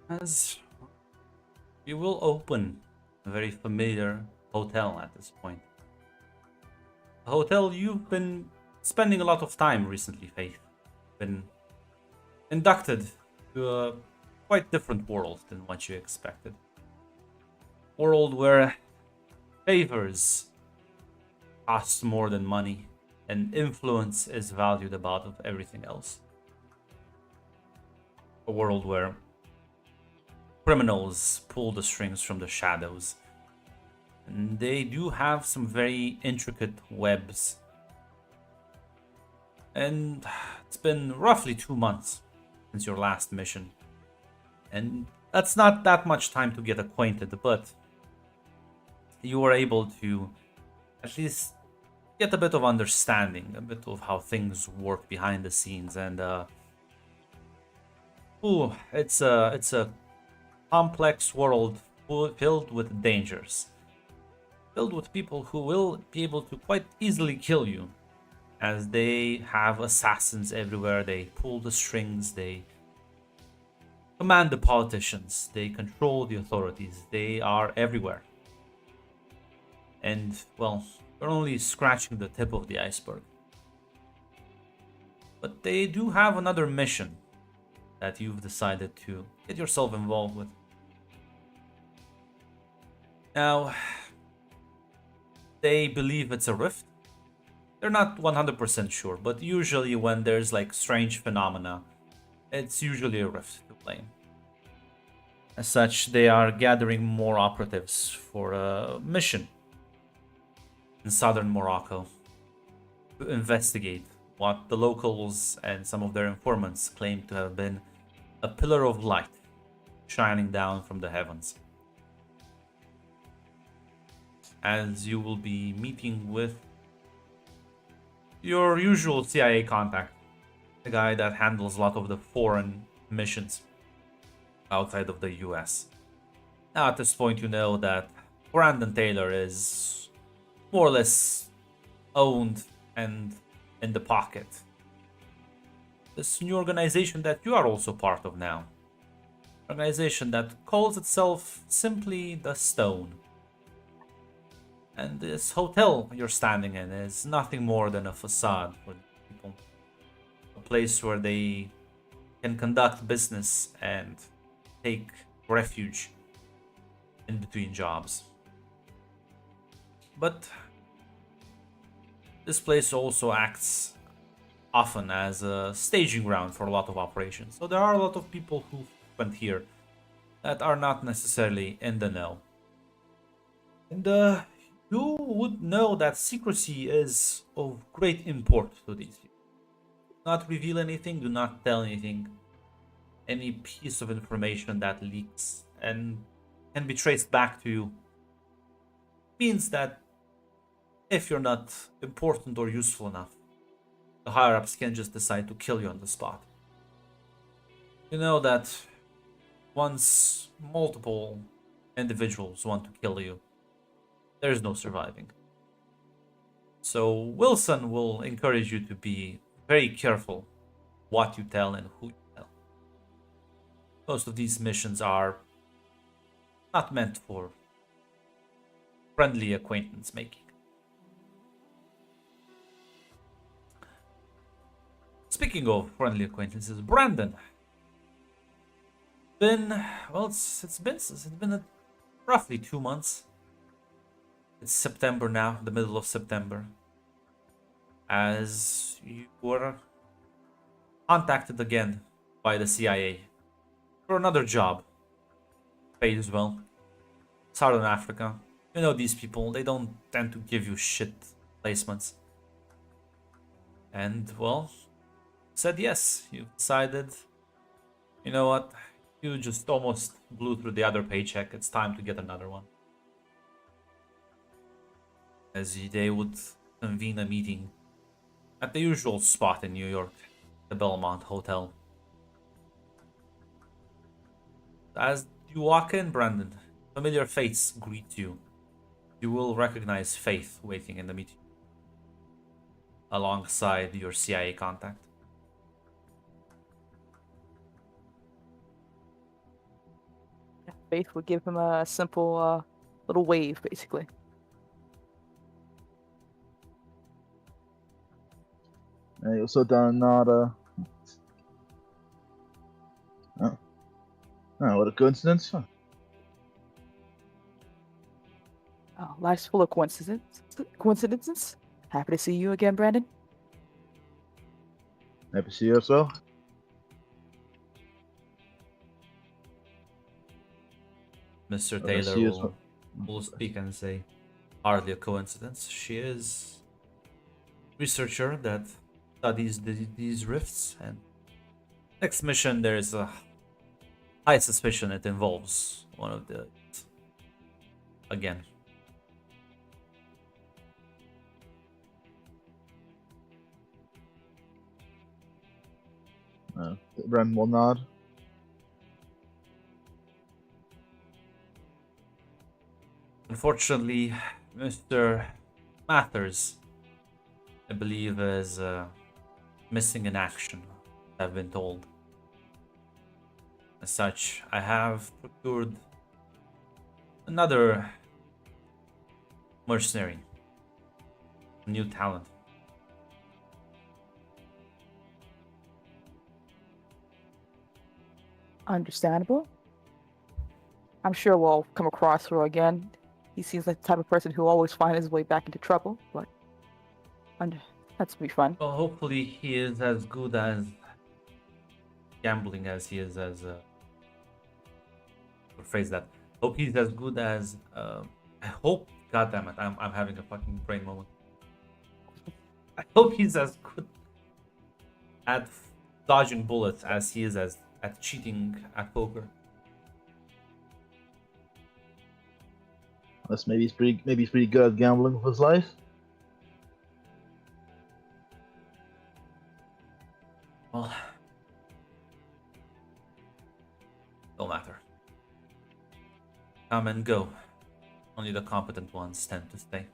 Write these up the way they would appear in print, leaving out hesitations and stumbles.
As we will open a very familiar hotel at this point. A hotel you've been spending a lot of time recently, Faith. Been inducted to a quite different world than what you expected. World where favors cost more than money and influence is valued above everything else. A world where criminals pull the strings from the shadows. And they do have some very intricate webs. And it's been roughly 2 months since your last mission. And that's not that much time to get acquainted, but you were able to at least get a bit of understanding, a bit of how things work behind the scenes. And it's a complex world filled with dangers, filled with people who will be able to quite easily kill you, as they have assassins everywhere. They pull the strings, they command the politicians, they control the authorities, they are everywhere. And, well, you're only scratching the tip of the iceberg. But they do have another mission that you've decided to get yourself involved with. Now, they believe it's a rift. They're not 100% sure, but usually when there's like strange phenomena, it's usually a rift to blame. As such, they are gathering more operatives for a mission in southern Morocco to investigate what the locals and some of their informants claim to have been a pillar of light shining down from the heavens. As you will be meeting with your usual CIA contact, the guy that handles a lot of the foreign missions outside of the US. Now, at this point, you know that Brandon Taylor is more or less owned and in the pocket. This new organization that you are also part of now. Organization that calls itself simply the Stone. And this hotel you're standing in is nothing more than a facade for people. A place where they can conduct business and take refuge in between jobs. But this place also acts often as a staging ground for a lot of operations. So there are a lot of people who went here that are not necessarily in the know. And you would know that secrecy is of great import to these people. Do not reveal anything, do not tell anything. Any piece of information that leaks and can be traced back to you means that if you're not important or useful enough, the higher ups can just decide to kill you on the spot. You know that once multiple individuals want to kill you, there's no surviving. So Wilson will encourage you to be very careful what you tell and who you tell. Most of these missions are not meant for friendly acquaintance making. Speaking of friendly acquaintances, Brandon. It's been roughly 2 months. It's September now, the middle of September. As you were contacted again by the CIA for another job. Paid as well. Southern Africa. You know these people, they don't tend to give you shit placements. And, well, said yes. You decided, you know what, you just almost blew through the other paycheck. It's time to get another one. As they would convene a meeting at the usual spot in New York, the Belmont Hotel. As you walk in, Brandon, familiar face greets you. You will recognize Faith waiting in the meeting alongside your CIA contact. Faith would give him a simple little wave, basically. He also done not oh. Oh, what a coincidence. Huh. Oh, life's full of coincidences. Happy to see you again, Brandon. Happy to see you as well. Mr. I Taylor see you as well. will speak and say, hardly a coincidence. She is a researcher that studies these rifts, and next mission there is a high suspicion it involves one of the again. Ren will nod. Unfortunately, Mr. Mathers, I believe, is missing in action, I've been told. As such, I have procured another mercenary, new talent. Understandable. I'm sure we'll come across her again. He seems like the type of person who always finds his way back into trouble, but that's be fun. Well, hopefully he is as good as gambling as he is as phrase that. Hope he's as good as I hope. God damn it! I'm having a fucking brain moment. I hope he's as good at dodging bullets as he is as at cheating at poker. Unless maybe he's pretty good at gambling with his life. Well, no matter. Come and go. Only the competent ones tend to stay.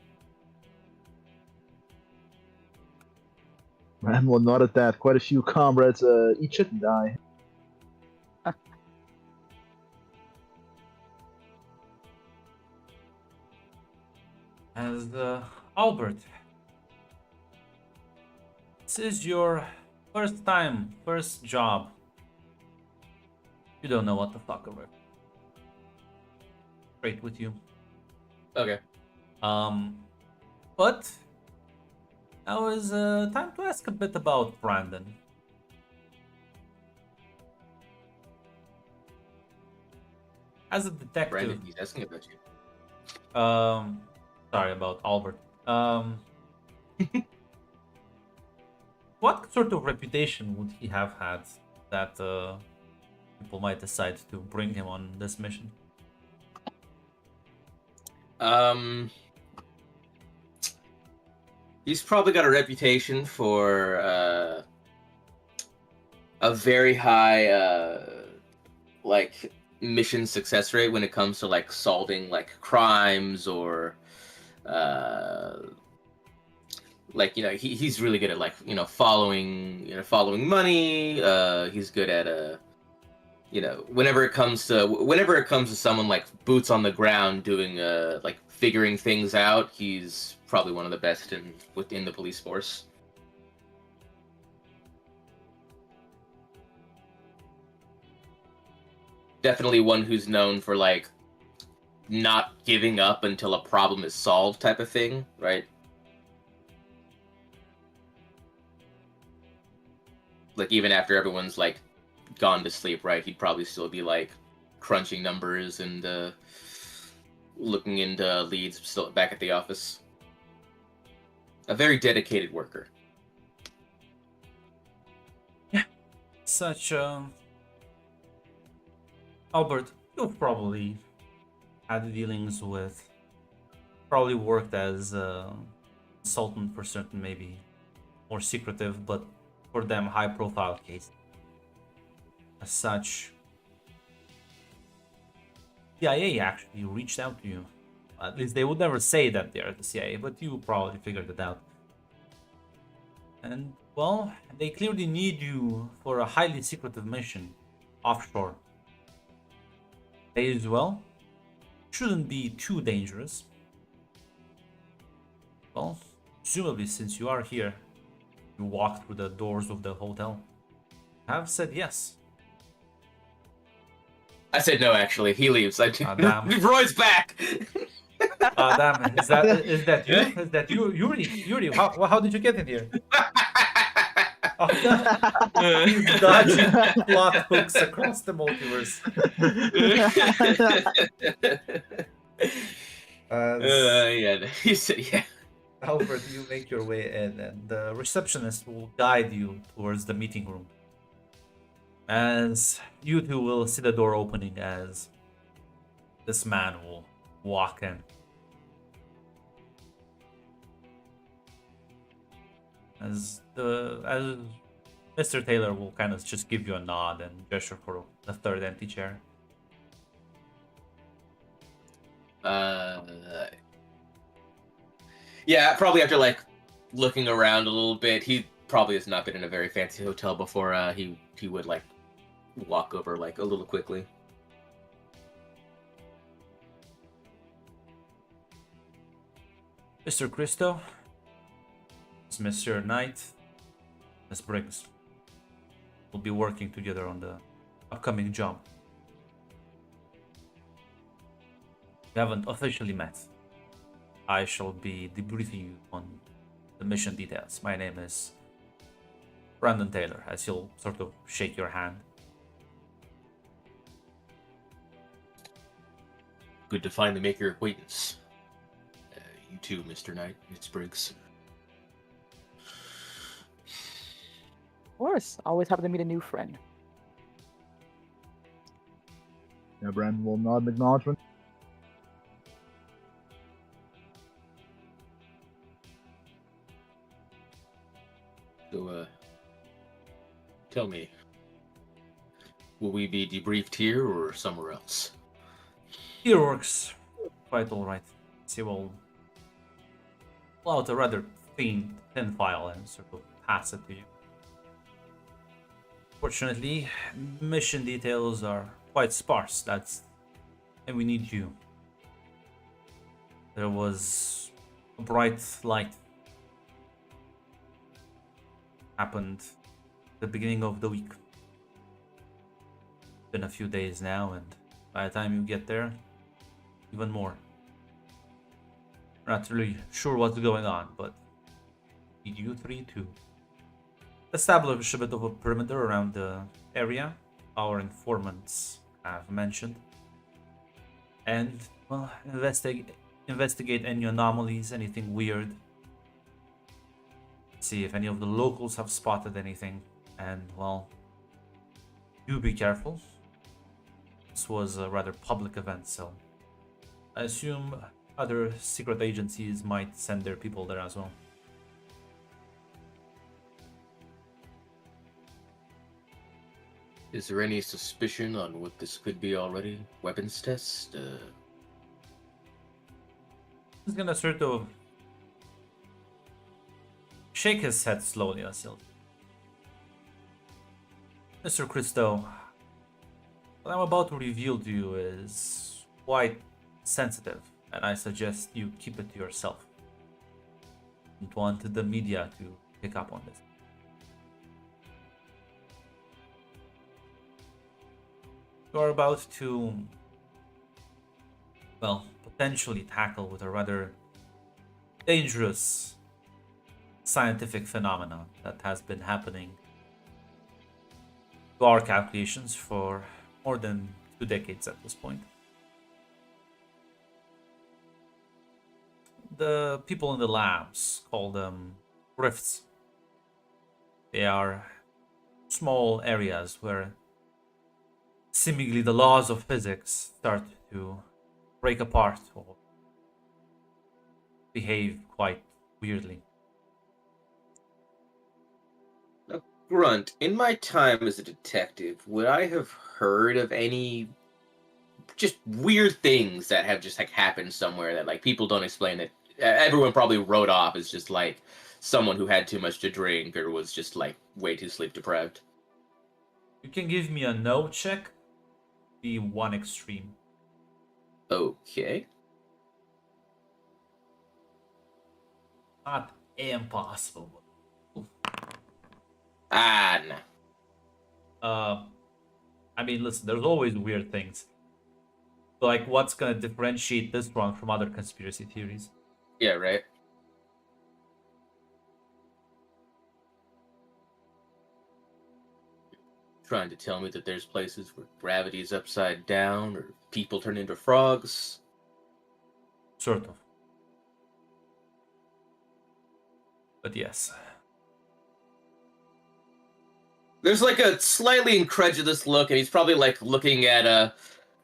Ren will nod at that. Quite a few comrades each and die. As Albert, this is your first job. You don't know what the fuck over. Straight with you. Okay. But now is time to ask a bit about Brandon. As a detective, Brandon, he's asking about you. Sorry about Albert. What sort of reputation would he have had that people might decide to bring him on this mission? He's probably got a reputation for a very high like mission success rate when it comes to like solving like crimes or like he's really good at like following money. He's good at whenever it comes to someone like boots on the ground doing like figuring things out, he's probably one of the best within the police force. Definitely one who's known for like not giving up until a problem is solved type of thing, right? Like even after everyone's like gone to sleep, right? He'd probably still be like crunching numbers and looking into leads still back at the office. A very dedicated worker. Yeah. Such Albert, you've probably had dealings with, probably worked as a consultant for certain maybe more secretive, but for them high profile cases. As such, CIA actually reached out to you. At least they would never say that they are the CIA, but you probably figured it out. And, well, they clearly need you for a highly secretive mission offshore. Pays well. Shouldn't be too dangerous. Well, presumably since you are here, you walk through the doors of the hotel. Have said yes. I said no, actually. He leaves. Damn. Roy's back! Damn. Is that you? Is that you? Yuri, how did you get in here? He's dodging plot hooks across the multiverse. Yeah, he said yeah. Albert, you make your way in, and the receptionist will guide you towards the meeting room. As you two will see the door opening as this man will walk in. As Mr. Taylor will kind of just give you a nod and gesture for the third empty chair. Yeah, probably after like looking around a little bit, he probably has not been in a very fancy hotel before. He would like walk over like a little quickly. Mr. Christo, Monsieur Knight, Miss Briggs. We'll be working together on the upcoming job. We haven't officially met. I shall be debriefing you on the mission details. My name is Brandon Taylor, as he'll sort of shake your hand. Good to finally make your acquaintance. You too, Mr. Knight. It's Briggs. Of course, always happy to meet a new friend. Yeah, Brandon will nod in acknowledgement. So, tell me, will we be debriefed here or somewhere else? Here works quite alright. He will pull out a rather thin file and sort of pass it to you. Fortunately, mission details are quite sparse. And we need you. There was a bright light happened at the beginning of the week. Been a few days now, and by the time you get there, even more. Not really sure what's going on, but need you three to establish a bit of a perimeter around the area our informants have mentioned, and well, investigate any anomalies, anything weird. See if any of the locals have spotted anything, and well, do be careful. This was a rather public event, so I assume other secret agencies might send their people there as well. Is there any suspicion on what this could be already? Weapons test? He's gonna sort of shake his head slowly as he'll... Mr. Christo, what I'm about to reveal to you is quite sensitive, and I suggest you keep it to yourself. I don't want the media to pick up on this. You are about to, well, potentially tackle with a rather dangerous scientific phenomenon that has been happening to our calculations for more than 2 decades at this point. The people in the labs call them rifts. They are small areas where seemingly the laws of physics start to break apart or behave quite weirdly. Grunt, in my time as a detective, would I have heard of any just weird things that have just like happened somewhere that like people don't explain, that everyone probably wrote off as just like someone who had too much to drink or was just like way too sleep deprived? You can give me a no check, be one extreme. Okay. Not impossible. Ah, no. I mean, listen, there's always weird things. Like, what's gonna differentiate this one from other conspiracy theories? Yeah, right. Trying to tell me that there's places where gravity is upside down or people turn into frogs. Sort of. But yes. There's like a slightly incredulous look, and he's probably like looking at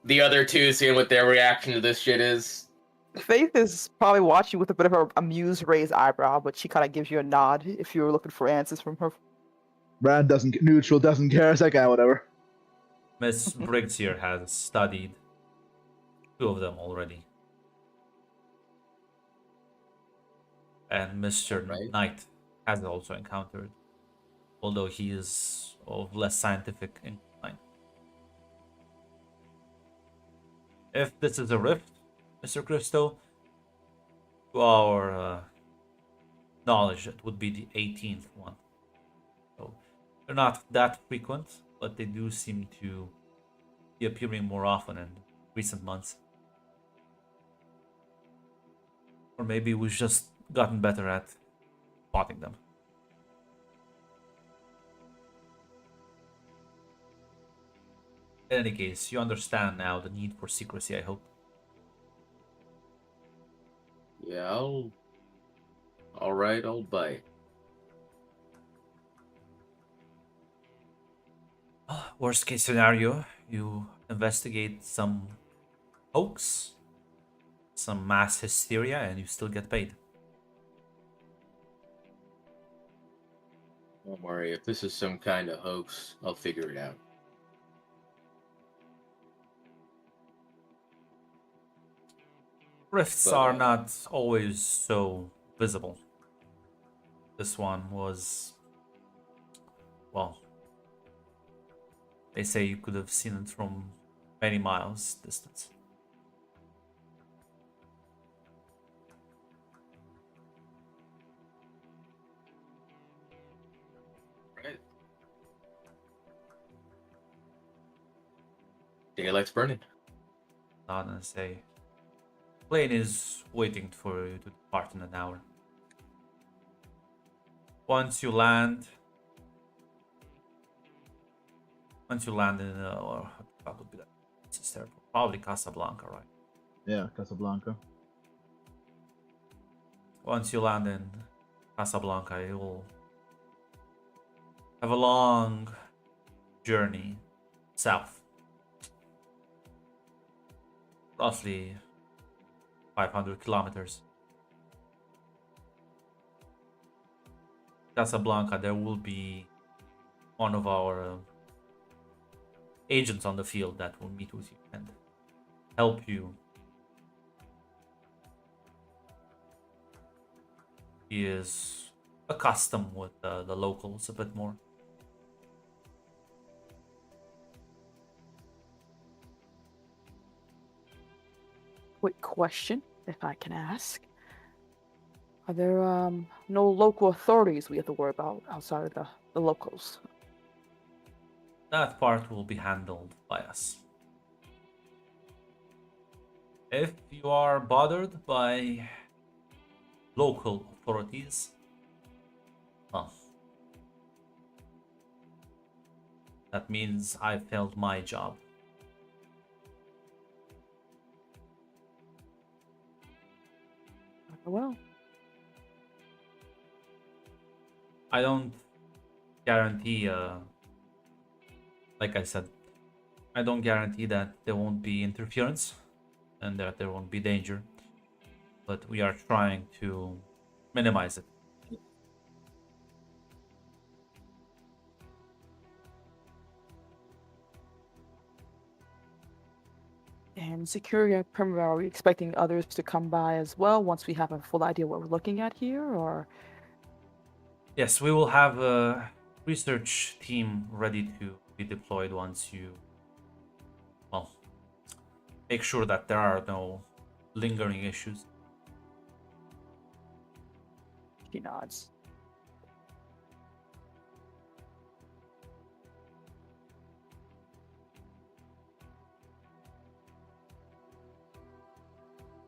the other two, seeing what their reaction to this shit is. Faith is probably watching with a bit of an amused raised eyebrow, but she kind of gives you a nod if you were looking for answers from her. Brad doesn't get neutral, doesn't care. It's like, whatever. Miss Briggs here has studied 2 of them already. And Mr. Right. Knight has also encountered, although he is of less scientific incline. If this is a rift, Mr. Christo, to our knowledge, it would be the 18th one. So they're not that frequent, but they do seem to be appearing more often in recent months. Or maybe we've just gotten better at spotting them. In any case, you understand now the need for secrecy, I hope. Yeah, all right, I'll bite. Worst case scenario, you investigate some hoax, some mass hysteria, and you still get paid. Don't worry, if this is some kind of hoax, I'll figure it out. Rifts But, are not always so visible. This one was, well, they say you could have seen it from many miles distance. Right. Daylight's burning. Not gonna say. Plane is waiting for you to depart in an hour. Once you land in, or what would be that? It's airport. Probably Casablanca, right? Yeah, Casablanca. Once you land in Casablanca, you will have a long journey south. Roughly 500 kilometers. Casablanca, there will be one of our agents on the field that will meet with you and help you. He is accustomed with the locals a bit more. Quick question, if I can ask. Are there no local authorities we have to worry about outside of the locals? That part will be handled by us. If you are bothered by local authorities, well, that means I failed my job. Well, I don't guarantee, like I said, I don't guarantee that there won't be interference and that there won't be danger, but we are trying to minimize it. and security perimeter, are we expecting others to come by as well once we have a full idea what we're looking at here, or? Yes, we will have a research team ready to be deployed once you, well, make sure that there are no lingering issues. She nods.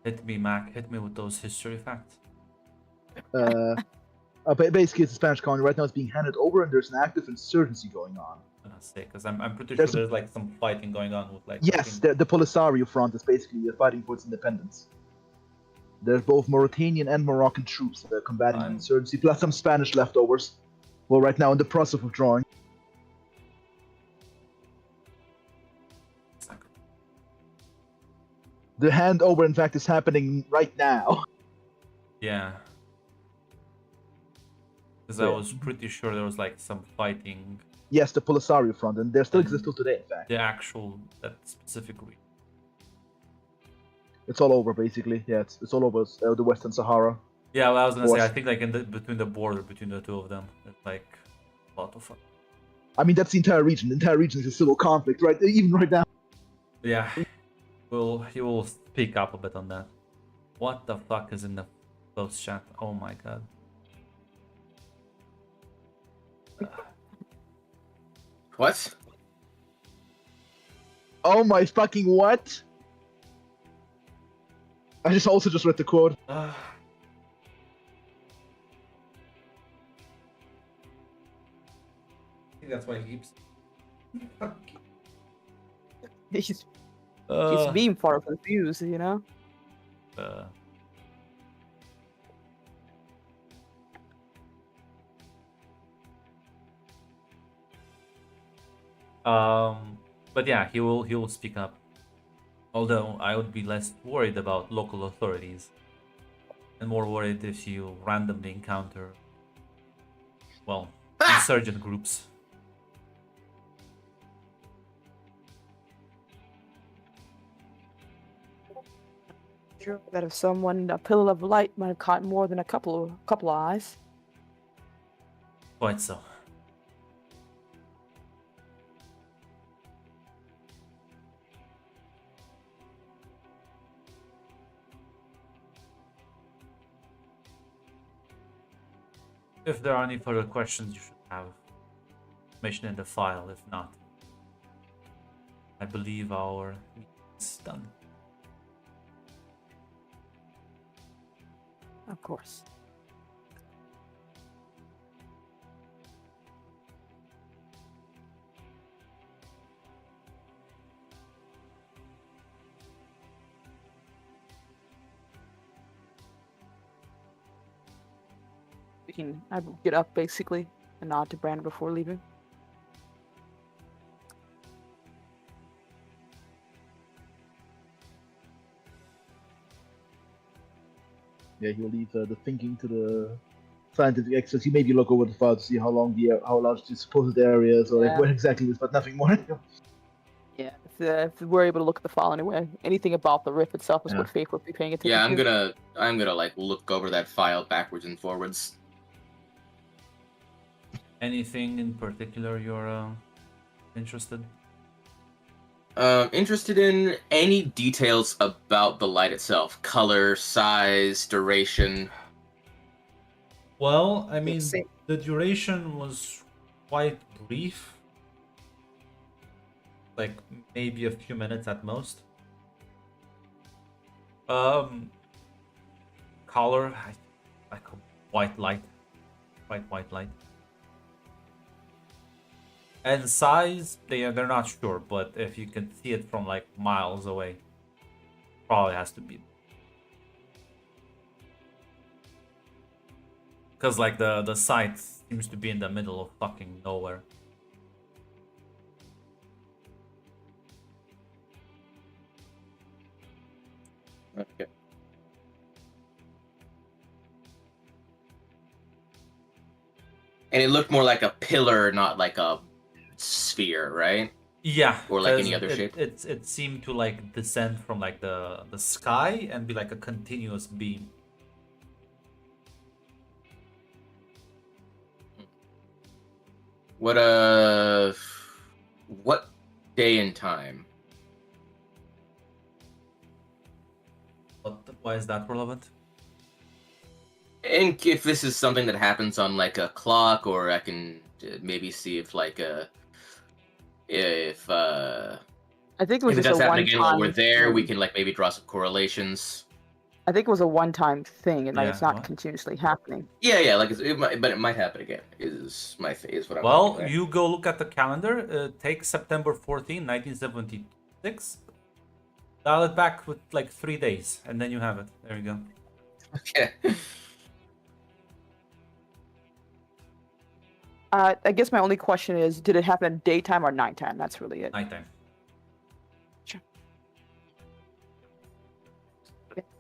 Hit me, Mac. Hit me with those history facts. Basically, it's a Spanish colony. Right now it's being handed over, and there's an active insurgency going on. I'm gonna say, because I'm pretty There's sure there's like some fighting going on with like. Yes, fucking- the Polisario front is basically fighting for its independence. There's both Mauritanian and Moroccan troops that are combating the Fine. insurgency, plus some Spanish leftovers. Well, right now in the process of withdrawing. The handover, in fact, is happening right now. Yeah. Because I Yeah. was pretty sure there was like some fighting. Yes, the Polisario front, and they still exist till today, in fact. The actual that specific region. It's all over, basically. Yeah, it's all over the Western Sahara. Yeah, well, I was gonna say I Force. think like in the between the border between the two of them, it's like a lot of fun. I mean, that's the entire region. The entire region is a civil conflict, right? Even right now. Yeah, he will speak up a bit on that. What the fuck is in the close chat? Oh my god. What? Oh my fucking what? I also just read the quote. I think that's why he keeps. He's Uh, being far confused, you know? uh, but yeah, he will speak up. Although I would be less worried about local authorities, and more worried if you randomly encounter, well, insurgent groups. Sure that if someone a pillar of light might have caught more than a couple of eyes. Quite so. If there are any further questions, you should have information in the file. If not, I believe our meeting is done. Of course. I get up basically and nod to Brandon before leaving. Yeah, he'll leave the thinking to the scientific experts. You maybe look over the file to see how large the supposed area is, or like Yeah. where exactly it is, but nothing more. Yeah, if we're able to look at the file anyway, anything about the riff itself is Yeah. what Faith would be paying attention Yeah, to. I'm gonna like look over that file backwards and forwards. Anything in particular you're interested? Interested in any details about the light itself: color, size, duration. Well, I mean, same. the duration was quite brief. Like maybe a few minutes at most. Color, like a white light. White light. And size, they're not sure, but if you can see it from like miles away, probably has to be. Because like the site seems to be in the middle of fucking nowhere. Okay. And it looked more like a pillar, not like a sphere, right? Yeah, Or like any 'cause other shape? It seemed to like descend from like the sky and be like a continuous beam. What what day and time? Why is that relevant? And if this is something that happens on like a clock, or I can maybe see if like if I think it was if it just a does happen again while we're one-time there, we thing. can like maybe draw some correlations. I think it was a one-time thing, and like it's Yeah, not what? continuously happening. Yeah, like it might, but it might happen again. Is what I'm thinking Well, there. you go look at the calendar. Take September 14, 1976. Dial it back with like 3 days, and then you have it. There you go. Okay. I guess my only question is, did it happen daytime or nighttime? That's really it. Nighttime. Sure.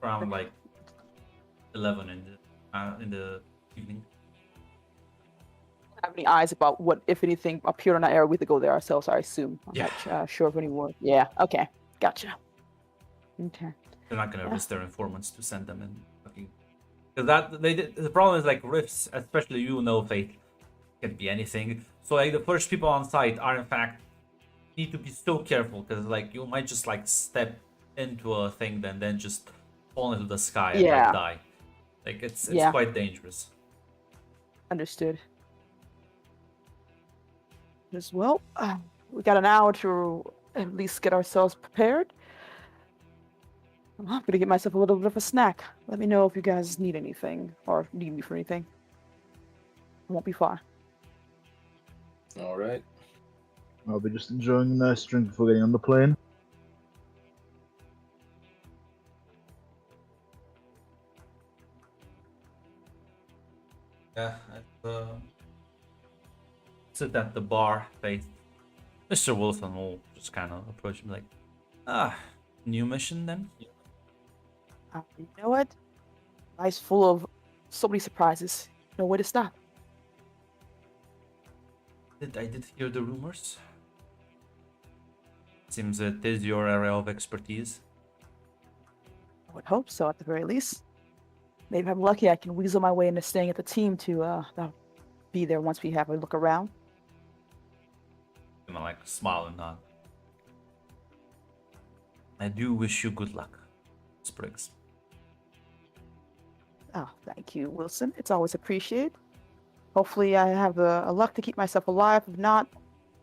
Around like 11 in the evening. Have any eyes about what, if anything, appeared on that area? We could go there ourselves, I assume. I'm Yeah. not sure of any more. Yeah. Okay. Gotcha. Okay. They're not gonna Yeah. risk their informants to send them in. Because the problem is like rifts, especially Faith, can be anything. So like the first people on site are in fact need to be so careful because like you might just like step into a thing then just fall into the sky and Yeah. like die. Like it's Yeah. quite dangerous. Understood. As well, we got an hour to at least get ourselves prepared. I'm happy to get myself a little bit of a snack. Let me know if you guys need anything or need me for anything. I won't be far. All right. I'll be just enjoying a nice drink before getting on the plane. Yeah, sit at the bar, Faith. Mr. Wilson will just kind of approach me like, new mission then? You know what? Life's full of so many surprises. No way to stop. I did hear the rumors. Seems it is your area of expertise. I would hope so, at the very least. Maybe if I'm lucky, I can weasel my way into staying at the team to be there once we have a look around. Gonna like smile and nod. I do wish you good luck, Spriggs. Oh, thank you, Wilson. It's always appreciated. Hopefully, I have a luck to keep myself alive. If not,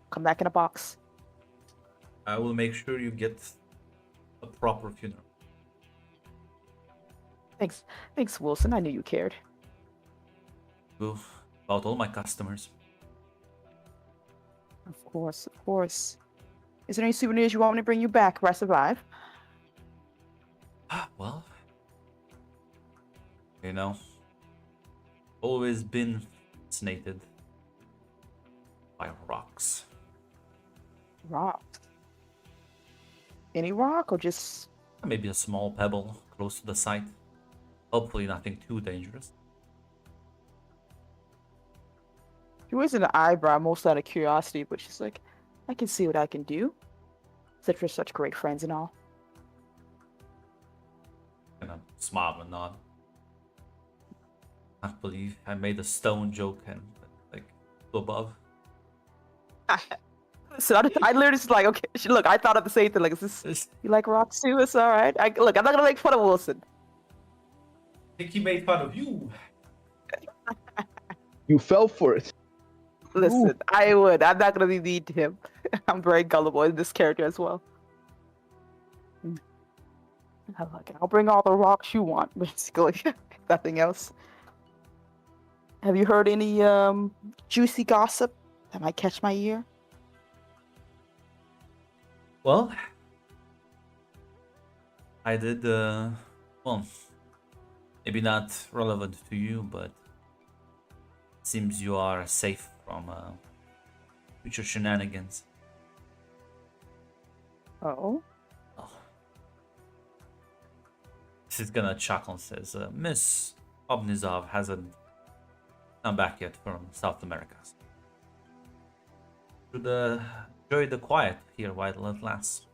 come back in a box. I will make sure you get a proper funeral. Thanks, Wilson. I knew you cared. Well, about all my customers. Of course, of course. Is there any souvenirs you want me to bring you back if I survive? Well, you know, always been fascinated by rocks. Rocks. Any rock or just... Maybe a small pebble close to the site. Hopefully nothing too dangerous. She raises an eyebrow, most out of curiosity, but she's like, I can see what I can do. Since we're such great friends and all. And I smile and nod. I believe I made a stone joke and like above. So I literally just like, okay, look, I thought of the same thing. Like, is this, you like rocks too? It's all right. Look, I'm not gonna make fun of Wilson. I think he made fun of you. You fell for it. Listen, I would. I'm not gonna be mean to him. I'm very gullible in this character as well. I like it. I'll bring all the rocks you want, basically. Nothing else. Have you heard any juicy gossip that might catch my ear? Well, I did, well, maybe not relevant to you, but seems you are safe from future shenanigans. Oh? Oh. She's gonna chuckle and says, Miss Obnizov hasn't come back yet from South America. Should enjoy the quiet here while it lasts.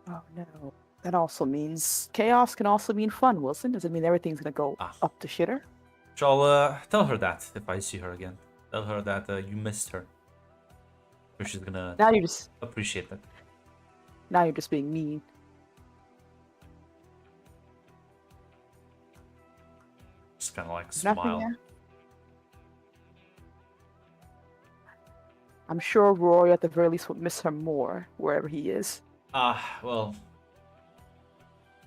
Oh no. That also means chaos can also mean fun, Wilson. Does it mean everything's gonna go up the shitter? Shall tell her that if I see her again. Tell her that you missed her. Or she's gonna Now you're just appreciate that. now you're just being mean. just kind of like Nothing. smile. I'm sure Rory at the very least would miss her more wherever he is. Well,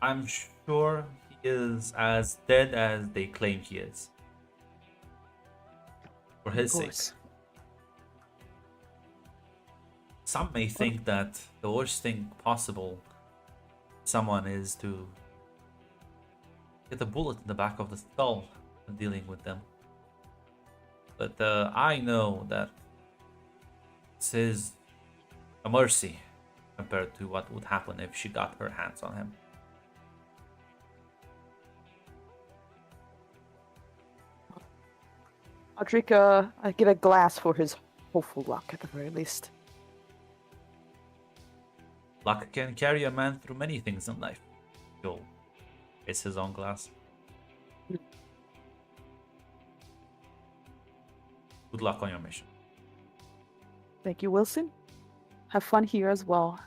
I'm sure he is as dead as they claim he is. For his Of sake. course. Some may think that the worst thing possible someone is to get a bullet in the back of the skull when dealing with them. But I know that this is a mercy compared to what would happen if she got her hands on him. I'll get a glass for his hopeful luck at the very least. Luck can carry a man through many things in life. He'll raise his own glass. Good luck on your mission. Thank you, Wilson. Have fun here as well.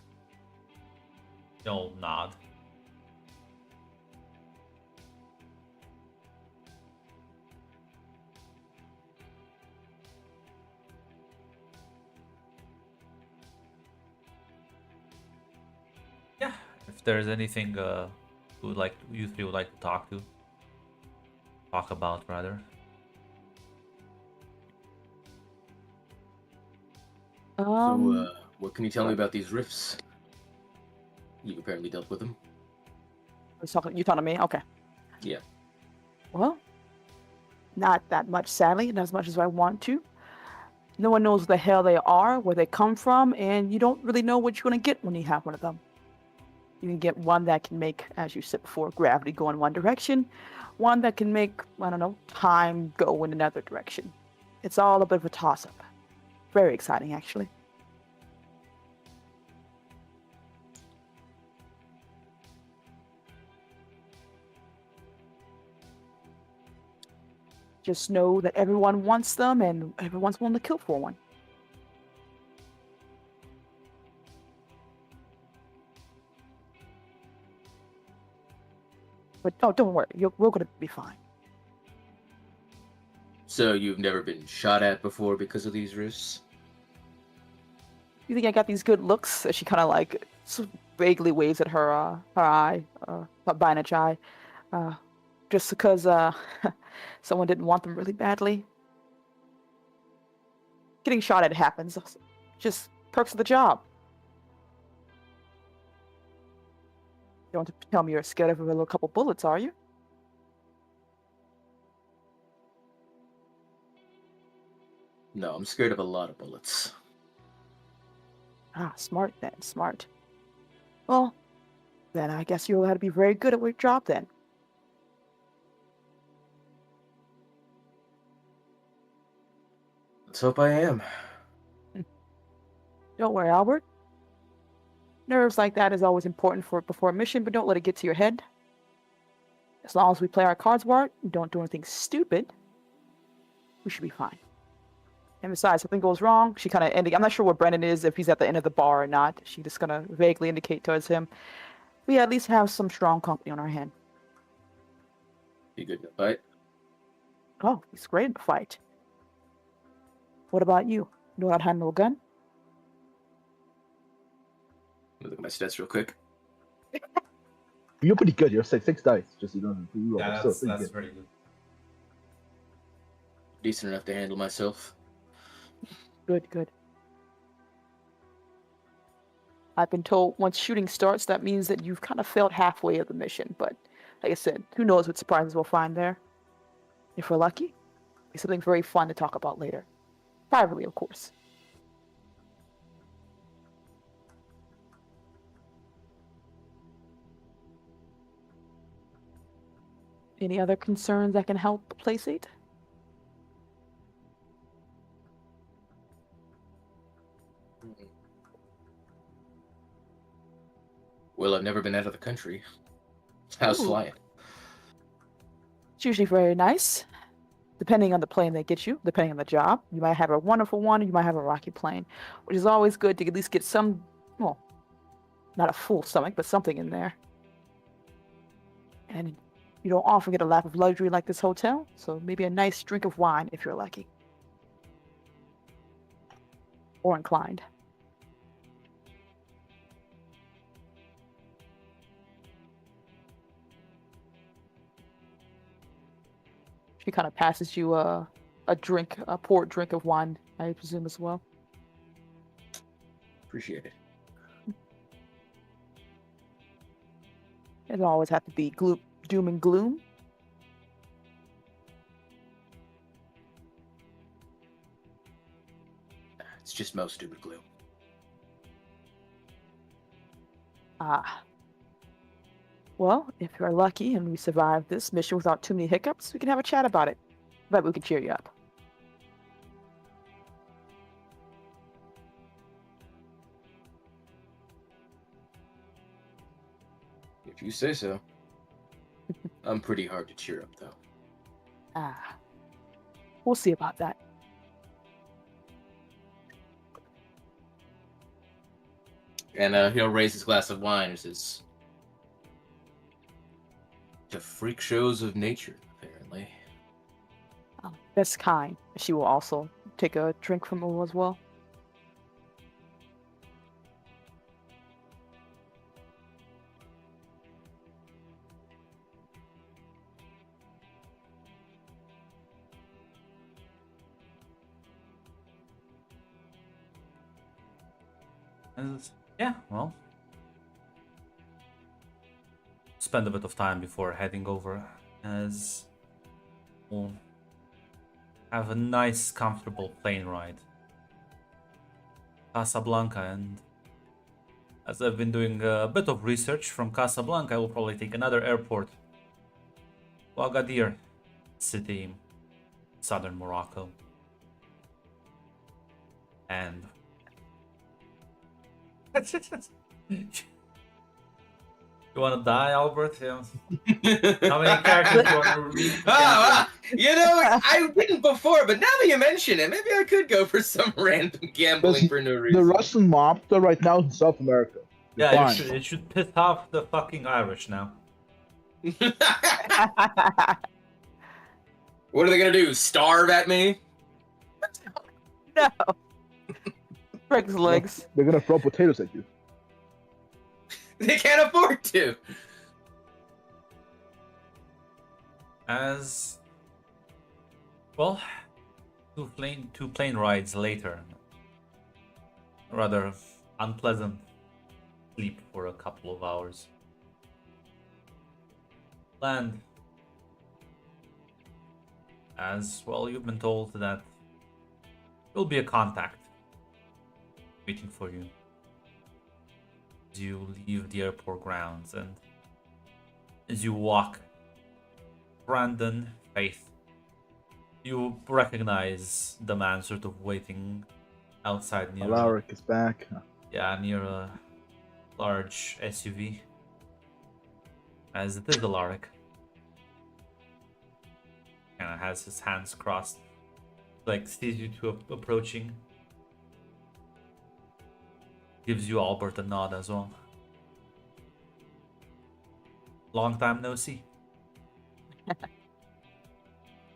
He'll nod. Yeah, if there's anything you three would like to talk about rather. So, what can you tell me about these rifts? You've apparently dealt with them. You talking to me? Okay. Yeah. Well, not that much, sadly, not as much as I want to. No one knows what the hell they are, where they come from, and you don't really know what you're going to get when you have one of them. You can get one that can make, as you said before, gravity go in one direction, one that can make, I don't know, time go in another direction. It's all a bit of a toss-up. Very exciting, actually. Just know that everyone wants them and everyone's willing to kill for one. But don't worry, we're going to be fine. So you've never been shot at before because of these rifts? You think I got these good looks? As she kind of like vaguely waves at her eye, her binage eye, just because someone didn't want them really badly. Getting shot at happens. Just perks of the job. You don't have to tell me you're scared of a little couple bullets, are you? No, I'm scared of a lot of bullets. Ah, smart then, smart. Well, then I guess you'll have to be very good at your job then. Let's hope I am. Don't worry, Albert. Nerves like that is always important before a mission, but don't let it get to your head. As long as we play our cards right and don't do anything stupid, we should be fine. And besides, if something goes wrong, she kind of I'm not sure where Brennan is, if he's at the end of the bar or not. She just gonna vaguely indicate towards him. We at least have some strong company on our hand. You good in a fight? Oh, he's great in a fight. What about you? Know how to handle a gun? Look at my stats real quick. You're pretty good. You're 6 dice. Just you don't do roll. Yeah, Still that's pretty good. very good. Decent enough to handle myself. Good. I've been told once shooting starts, that means that you've kind of failed halfway of the mission. But like I said, who knows what surprises we'll find there. If we're lucky, it's something very fun to talk about later. Privately, of course. Any other concerns that can help placate? Well, I've never been out of the country. How's Ooh. flying? It's usually very nice, depending on the plane they get you, depending on the job. You might have a wonderful one, or you might have a rocky plane, which is always good to at least get some, well, not a full stomach, but something in there. And You don't often get a lap of luxury like this hotel, so maybe a nice drink of wine if you're lucky. Or inclined. She kind of passes you a drink, a port drink of wine, I presume as well. Appreciate it. It doesn't always have to be doom and gloom. It's just most doom and gloom. Ah. Well, if you're lucky and we survive this mission without too many hiccups, we can have a chat about it. But we can cheer you up. If you say so. I'm pretty hard to cheer up, though. Ah. We'll see about that. And he'll raise his glass of wine and says, "The freak shows of nature, apparently." That's kind. She will also take a drink from him as well. Yeah, well, spend a bit of time before heading over, as we'll have a nice, comfortable plane ride. Casablanca, and as I've been doing a bit of research from Casablanca, I will probably take another airport to Agadir city, in southern Morocco. And you wanna die, Albert? Yeah. How many characters do you wanna read? You know, I didn't before, but now that you mention it, maybe I could go for some random gambling for no The reason. Russian mob are right now in South America. They're Yeah, fine. it should piss off the fucking Irish now. What are they gonna do? Starve at me? No. Break his legs. They're gonna throw potatoes at you. They can't afford to. As well, two plane rides later, rather unpleasant sleep for a couple of hours. Land. As well, you've been told that there'll be a contact waiting for you as you leave the airport grounds, and as you walk, Brandon, Faith, you recognize the man sort of waiting outside near Alaric is back. near a large SUV, as it is Alaric. Kind of has his hands crossed, like sees you two approaching. Gives you Albert a nod as well. Long time no see.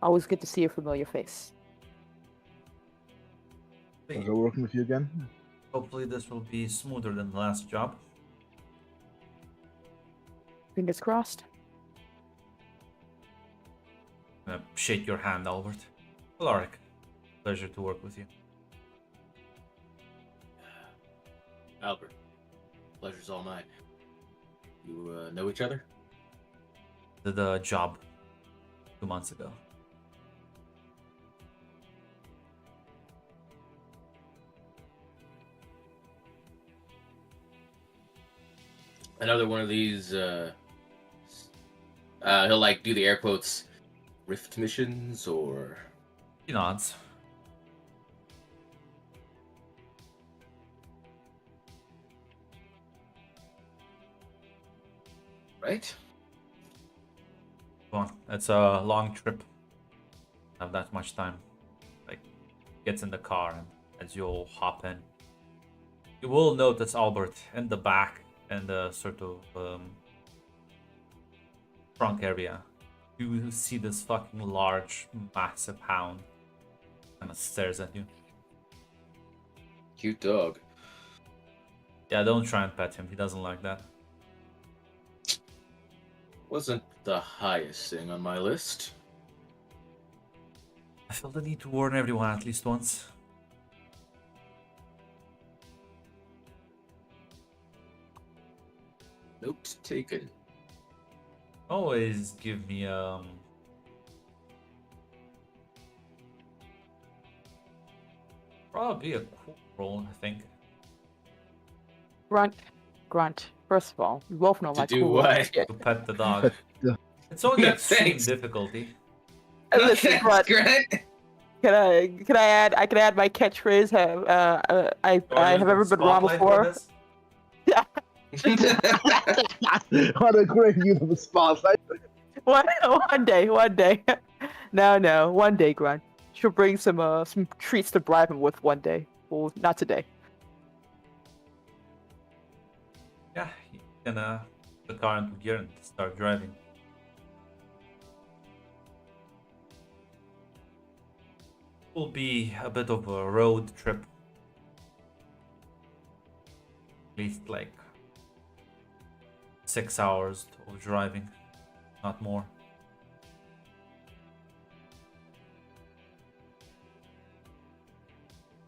Always good to see a familiar face. Pleasure working with you again. Hopefully this will be smoother than the last job. Fingers crossed. I'm gonna shake your hand, Albert. Alaric, pleasure to work with you. Albert, pleasure's all mine. You know each other? Did a job 2 months ago. Another one of these, he'll like do the air quotes, rift missions, or... He nods. Right? Come on, it's a long trip. Have that much time. Like, gets in the car, and as you'll hop in, you will notice Albert in the back, in the sort of trunk area, You see this fucking large, massive hound kind of stares at you. Cute dog. Yeah, don't try and pet him. He doesn't like that. Wasn't the highest thing on my list. I feel the need to warn everyone at least once. Note taken. Always give me probably a cool roll, I think. Grunt. First of all, we both know To my do cool what? rules. Yeah. To pet the dog. Yeah. It's only No, extreme thanks. difficulty. Listen, Grunt. Grant. Can I add? I can add my catchphrase. I have ever been wrong Spotlight for before. this? What a great use of the spotlight. One day. No, one day, Grunt. She'll bring some treats to bribe him with one day. Well, not today. Yeah, you can put the car into gear and start driving. Will be a bit of a road trip. At least like 6 hours of driving, not more.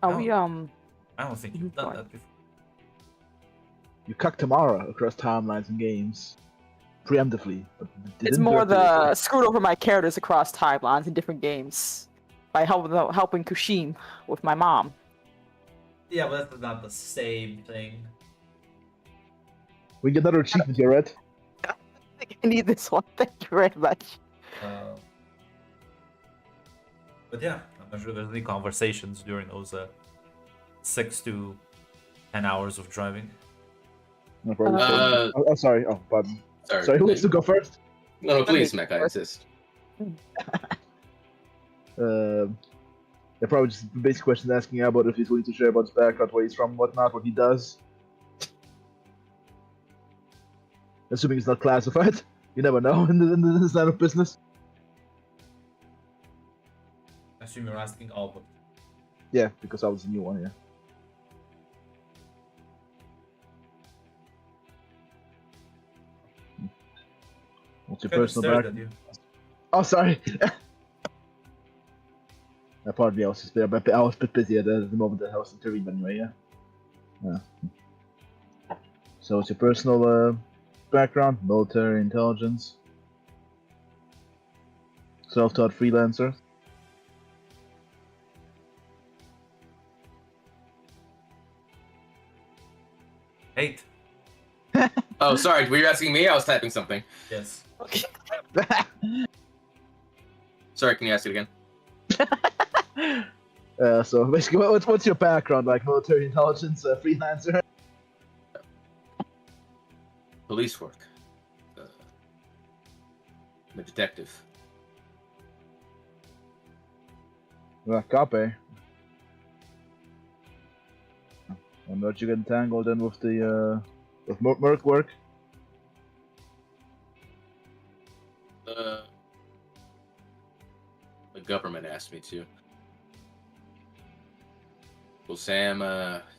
Are Oh. we I don't think you've done Fine. that before. You cuck Tamara across timelines and games. Preemptively. But It's didn't more directly. the screwed over my characters across timelines in different games by helping Kushim with my mom. Yeah, but that's not the same thing. We get another achievement here, Red. I need this one. Thank you very much. But yeah, I'm not sure there's any conversations during those 6 to 10 hours of driving. No problem. Uh, oh, sorry. Oh, pardon. Sorry. Sorry, who wants to go first? No, please, Mac. I insist. Yeah, probably just a basic question asking about if he's willing to share about his background, where he's from, whatnot, what he does. Assuming it's not classified. You never know in this line of business. I assume you're asking all of them. Yeah, because I was a new one, yeah. What's your Kinda personal stares background? at you. Oh, sorry. Pardon me, I was just I was a bit busy at the moment that I was interviewed anyway, yeah. So what's your personal background? Military intelligence. Self-taught freelancer. Hate. Oh, sorry. Were you asking me? I was typing something. Yes. Sorry. Can you ask it again? So basically, what's your background? Like military intelligence, freelancer? Police work. I'm a detective. Copy. And don't you get entangled in with the with Merc work? The government asked me to. Well, Sam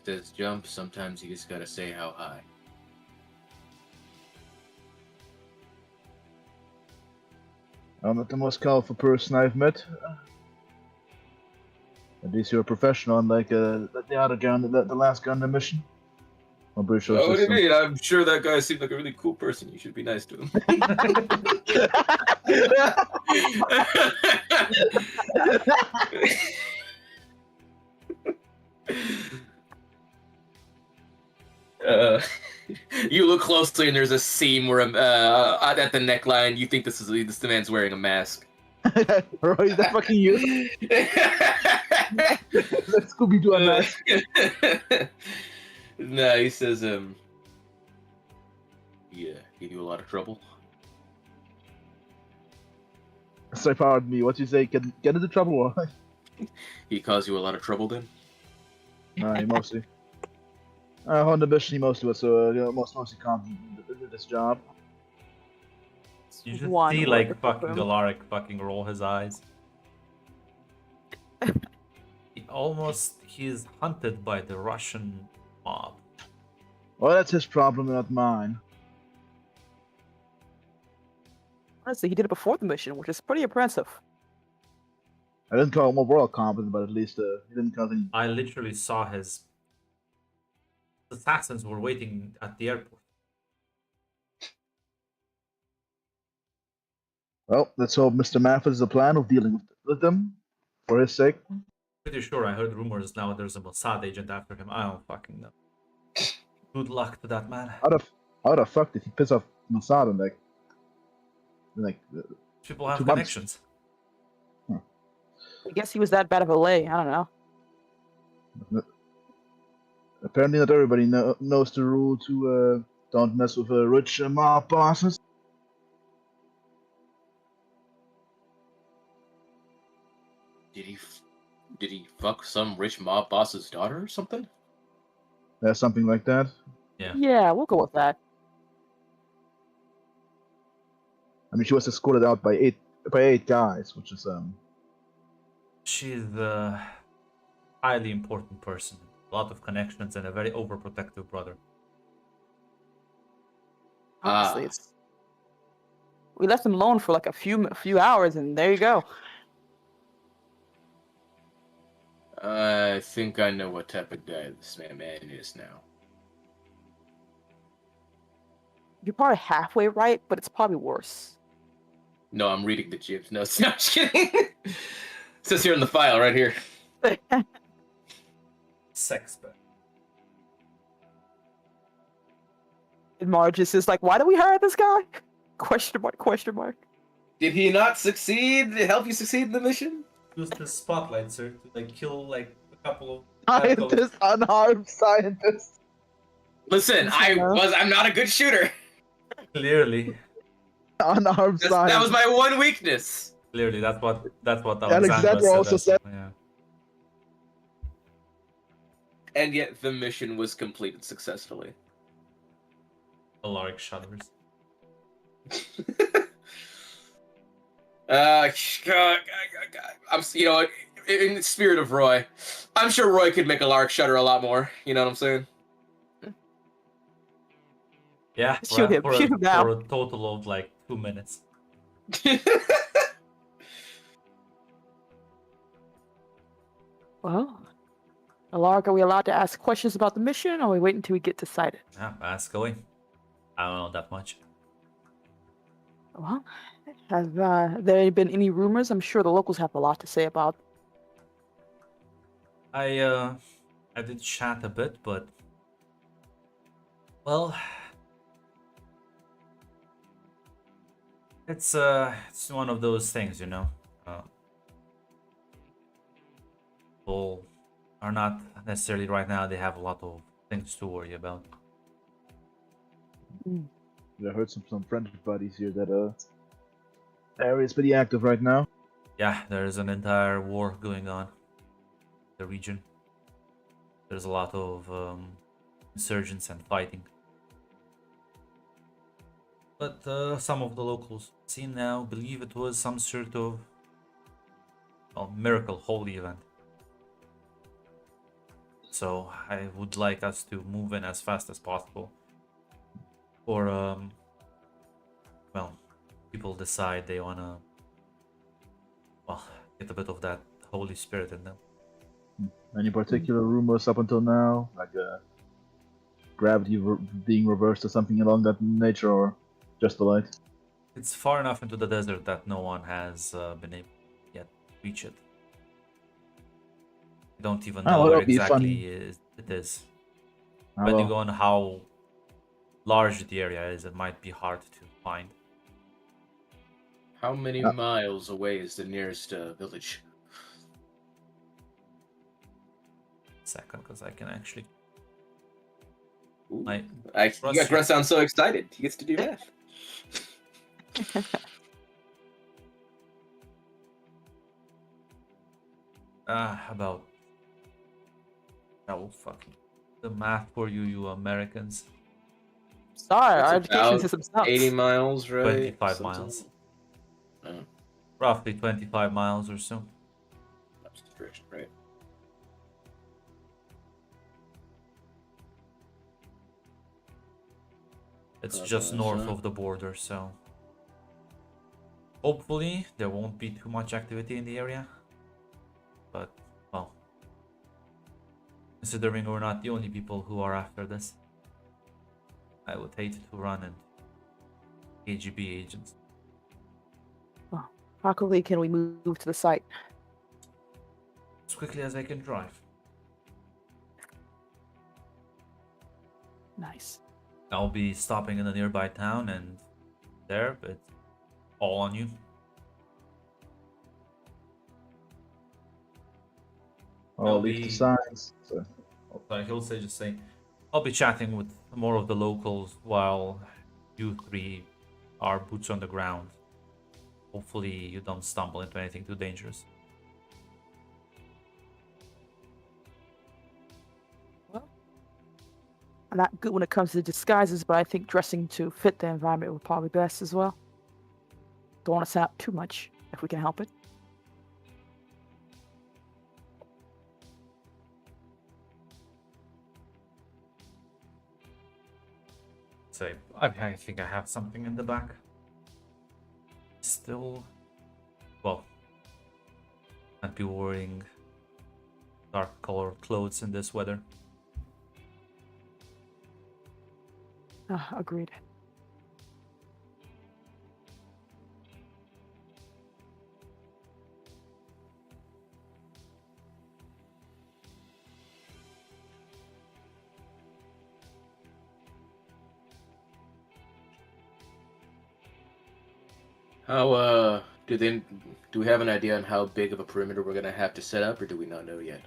does jump. Sometimes you just gotta say how high. I'm not the most colorful person I've met. At least you're a professional, unlike the other guy on the last guy on the mission. I'm pretty sure. Oh, what do you mean? I'm sure that guy seemed like a really cool person. You should be nice to him. You look closely, and there's a seam where at the neckline. You think this man's wearing a mask. Roy, is that fucking you? Let's Scooby Doo on that. No, he says, yeah, give you a lot of trouble. Sorry, pardon me. What you say? Get into trouble? He caused you a lot of trouble then? Mostly. On the mission, he mostly was mostly can't do this job. You just one see word like to fucking confirm. Alaric fucking roll his eyes. He's hunted by the Russian mob. Well, that's his problem, not mine. Honestly, he did it before the mission, which is pretty impressive. I didn't call him overall competent, but at least he didn't cause any. I literally saw his assassins were waiting at the airport. Well, let's hope Mr. Mathis has a plan of dealing with them for his sake. Pretty sure I heard rumors now there's a Mossad agent after him. I don't fucking know. Good luck to that man. How the fuck did he piss off Mossad in like People have 2 months? connections. I guess he was that bad of a lay. I don't know. Apparently, not everybody knows the rule to don't mess with rich mob bosses. Did he fuck some rich mob boss's daughter or something? Something like that. Yeah. Yeah, we'll go with that. I mean, she was escorted out by eight guys, which is She's a highly important person. A lot of connections and a very overprotective brother. Honestly, Ah. it's we left him alone for like a few hours, and there you go. I think I know what type of guy this man is now. You're probably halfway right, but it's probably worse. No, I'm reading the Jibs notes. No, I'm just kidding. It says here in the file, right here. Sex bet. And Marge is just like, why do we hire this guy? Question mark, question mark. Did he not succeed? Help you succeed in the mission? Use the spotlight, sir, to like kill like a couple of scientist, unarmed scientist. Listen, I'm not a good shooter. Clearly, Unarmed That scientist. was my one weakness. clearly, that's what Alexandra also said. Yeah. And yet the mission was completed successfully. Alaric shudders. I'm, in the spirit of Roy, I'm sure Roy could make Alaric shudder a lot more. You know what I'm saying? Yeah, Shoot him now. for a total of like 2 minutes. Well, Alark, are we allowed to ask questions about the mission, or are we wait until we get decided? Yeah, ask away. I don't know that much. Well, have there been any rumors? I'm sure the locals have a lot to say about. I did chat a bit, but well, it's one of those things, you know. People are not necessarily right now. They have a lot of things to worry about. I heard some friendly buddies here that area is pretty active right now. Yeah, there is an entire war going on in the region. There's a lot of insurgents and fighting. But some of the locals seem now believe it was some sort of miracle, holy event. So I would like us to move in as fast as possible. Or, people decide they wanna, get a bit of that Holy Spirit in them. Any particular rumors up until now, like gravity being reversed or something along that nature, or just the light? It's far enough into the desert that no one has been able yet to reach it. I don't even know where exactly it is. Depending on how large the area is, it might be hard to find. How many miles away is the nearest village? Second, because I can actually. Ooh. My You got Grunt sound so excited. He gets to do that. About. Oh, fucking. The math for you Americans. Sorry, It's our education about system sucks. 80 miles, right? 25 Something- miles. Oh, Roughly 25 miles or so. that's stretched, right? It's just north so- of the border, so hopefully there won't be too much activity in the area. But, well, considering we're not the only people who are after this, I would hate to run into KGB agents. How quickly can we move to the site? As quickly as I can drive. Nice. I'll be stopping in a nearby town and there, but all on you. I'll leave the signs. So. Sorry, he'll say just say, I'll be chatting with more of the locals while you three are boots on the ground. Hopefully you don't stumble into anything too dangerous. I'm not good when it comes to disguises, but I think dressing to fit the environment would probably be best as well. Don't want to stand out too much if we can help it. Say, I think I have something in the back. Still, well, can't be wearing dark colored clothes in this weather. Agreed. How do we have an idea on how big of a perimeter we're gonna have to set up, or do we not know yet?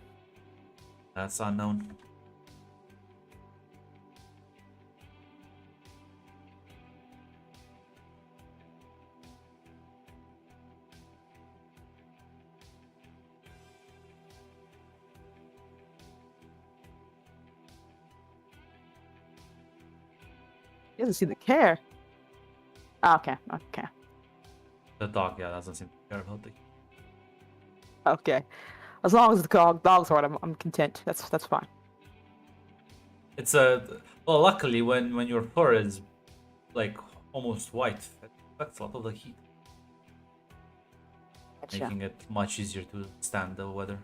That's unknown. He doesn't seem to care. Okay. The dog, yeah, doesn't seem to care about it. Okay. As long as the dog's alright, I'm content. That's fine. It's well, luckily when your fur is like almost white, it affects a lot of the heat, Gotcha. making it much easier to stand the weather.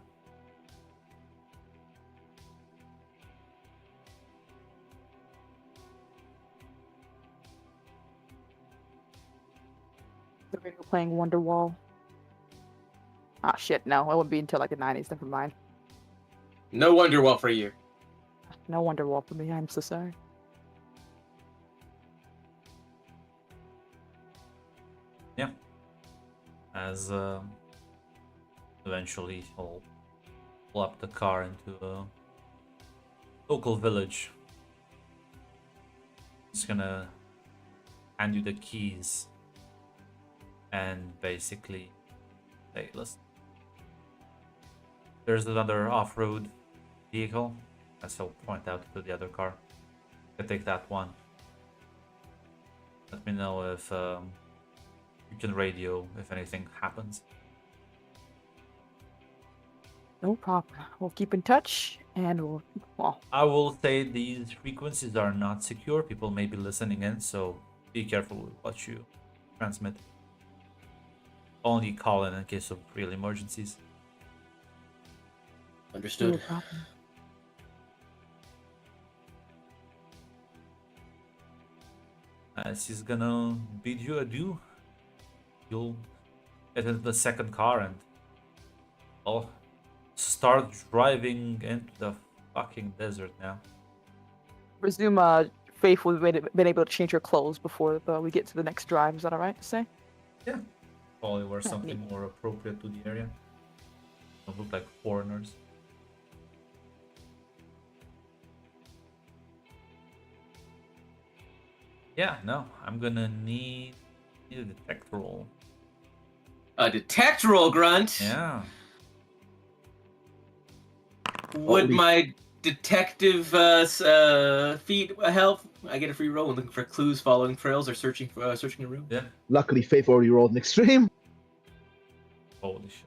The radio playing Wonderwall. Ah, shit, no. It wouldn't be until like the 90s. Never mind. No wonder well for you. No Wonderwall for me. I'm so sorry. Yeah. As eventually he'll pull up the car into a local village. Just gonna hand you the keys and basically say, listen, there's another off-road vehicle. As he'll point out to the other car. You can take that one. Let me know if you can radio if anything happens. No problem. We'll keep in touch, and well, I will say these frequencies are not secure. People may be listening in, so be careful with what you transmit. Only call in case of real emergencies. no Understood. problem. As he's gonna bid you adieu, you'll get into the second car and I'll start driving into the fucking desert now. Presume Faith would have been able to change her clothes before we get to the next drive. Is that alright to say? Yeah. Probably wear Yeah, something more appropriate to the area. Don't look like foreigners. Yeah, no, I'm gonna need a detect roll. A detect roll, Grunt. Yeah. Would Holy- my detective feat help? I get a free roll when looking for clues, following trails, or searching a room. Yeah. Luckily, Faith already rolled an extreme. Holy shit.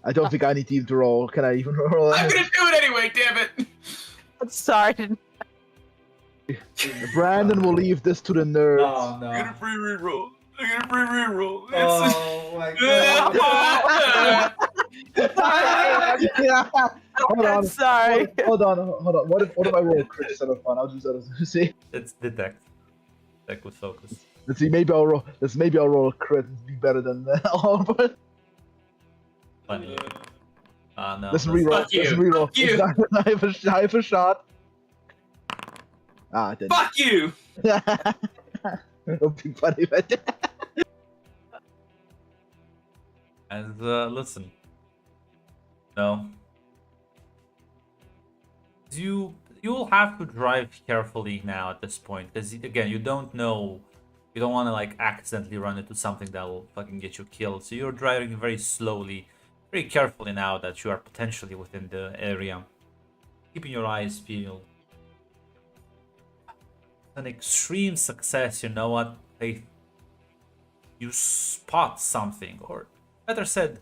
I don't think I need to even roll. Can I even roll? I'm gonna do it anyway. Damn it! I'm sorry. Brandon will leave this to the nerds. Oh no. I get a free reroll. I get a free reroll. Oh my god. Yeah. Hold I'm on. sorry. Hold on. What if I roll a crit instead of fun? I'll just see. It's detect. Detect with focus. Let's see. Maybe I'll roll a crit. It'd be better than all. But Funny. No. let's that's- reroll. Fuck you. Let's reroll. Fuck you. I have a shot. I didn't. Fuck you! It'll be funny, but And listen. No. You'll have to drive carefully now at this point, because again, you don't know. You don't want to like accidentally run into something that will fucking get you killed. So you're driving very slowly, very carefully now that you are potentially within the area, keeping your eyes peeled. An extreme success, you know what? You spot something, or better said,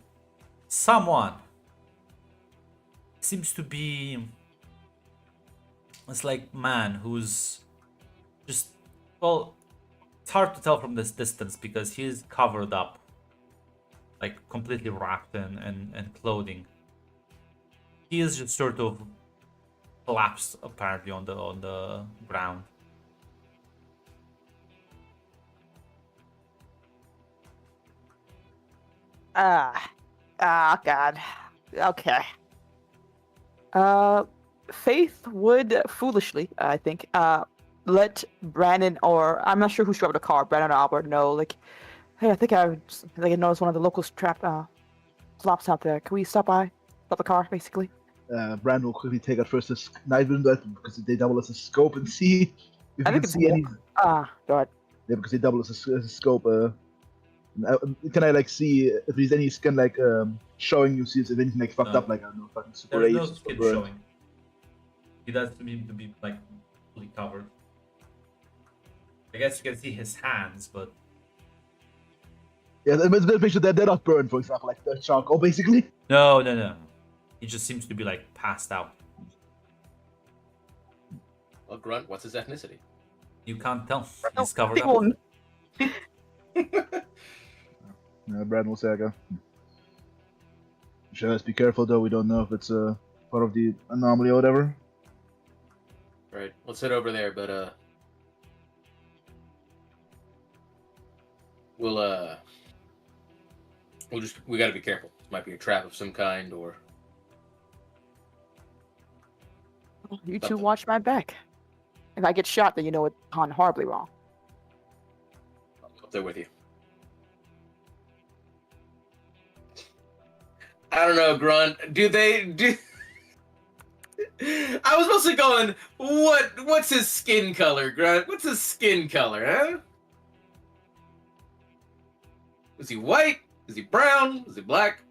someone seems to be this like man who's just, well, it's hard to tell from this distance because he is covered up, like completely wrapped in clothing. He is just sort of collapsed apparently on the ground. God. Okay. Faith would foolishly, I think, let Brandon, or I'm not sure who's driving the car, Brandon or Albert, know, like, hey, I think I noticed one of the locals trapped flops out there. Can we stop the car, basically? Brandon will quickly take out first his night vision because they double as a scope and see if I you think can it's see any. go ahead. Yeah, because they double as a scope. Can I like see if there's any skin like showing you see if anything like fucked No. up, like I don't know, fucking super There's no aged skin or burned. showing. He does seem to be like fully covered. I guess you can see his hands, but Yeah, let's make sure that they're not burned, for example, like the charcoal, basically. no. He just seems to be like passed out. Well, Grunt, what's his ethnicity? You can't tell. He's covered up. People- Brandon will say, "Okay, sure, let's be careful though. We don't know if it's part of the anomaly or whatever." Right. Let's head over there, but we gotta be careful. It might be a trap of some kind, or You two watch my back. If I get shot, then you know it's gone horribly wrong. I'll go up there with you. I don't know, Grunt. Do? I was mostly going, what's his skin color, Grunt? What's his skin color, huh? Is he white? Is he brown? Is he black?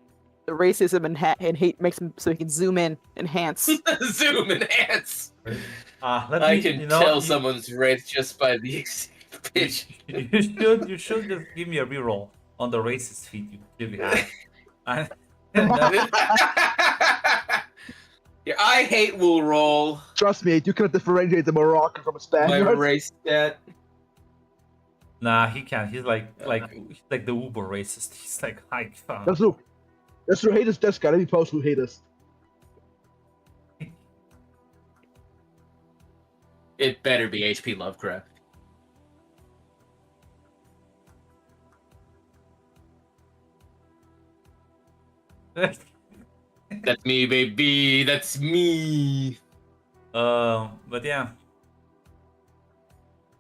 The racism and hate makes him so he can zoom in, enhance. Zoom enhance. I can tell someone's race just by the pitch. You should just give me a reroll on the racist feat you clearly have. Yeah, I hate will roll. Trust me, you cannot differentiate the Moroccan from a My Spaniard. race stat. Nah, he can't. He's like the uber racist. He's like, hi, Let's look. Let's do haters desk guy. Let me post who hate us. It better be HP Lovecraft. That's me, baby. That's me. But yeah.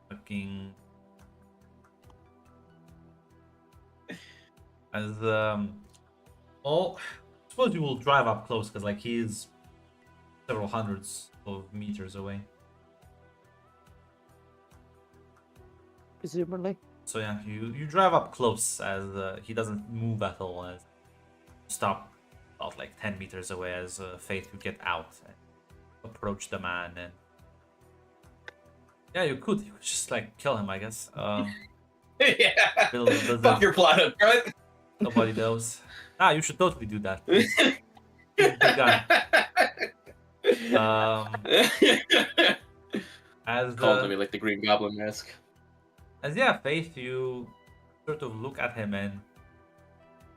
Fucking. As well, I suppose you will drive up close because like he's several hundreds of meters away. Presumably. So yeah, you drive up close as he doesn't move at all. As stop about like 10 meters away as Faith would get out. approach the man, and yeah, you could just like kill him, I guess. Yeah. Bill does Fuck it. your plot hook, right? Nobody knows. You should totally do that. He's a good guy. As Called to me like the Green Goblin mask. yeah, Faith, you sort of look at him and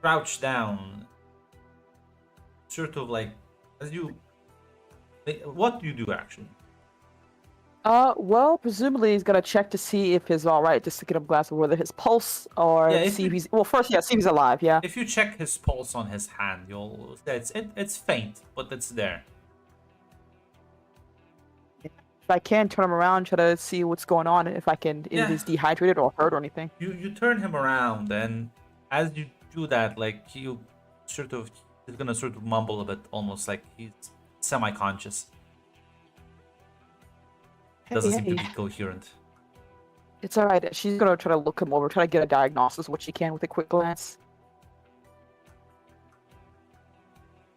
crouch down, sort of like as you. What do you do actually? Well, presumably he's gonna check to see if he's all right, just to get him a glass of whether his pulse or Yeah, if see if you- he's well. First, yeah, see if he's alive. Yeah. If you check his pulse on his hand, you'll it's faint, but it's there. If I can turn him around, try to see what's going on, if I can, if Yeah. he's dehydrated or hurt or anything. You turn him around, and as you do that, like you sort of he's gonna sort of mumble a bit, almost like he's semi-conscious. Doesn't seem to be coherent. It's all right. She's gonna try to look him over, try to get a diagnosis, what she can with a quick glance.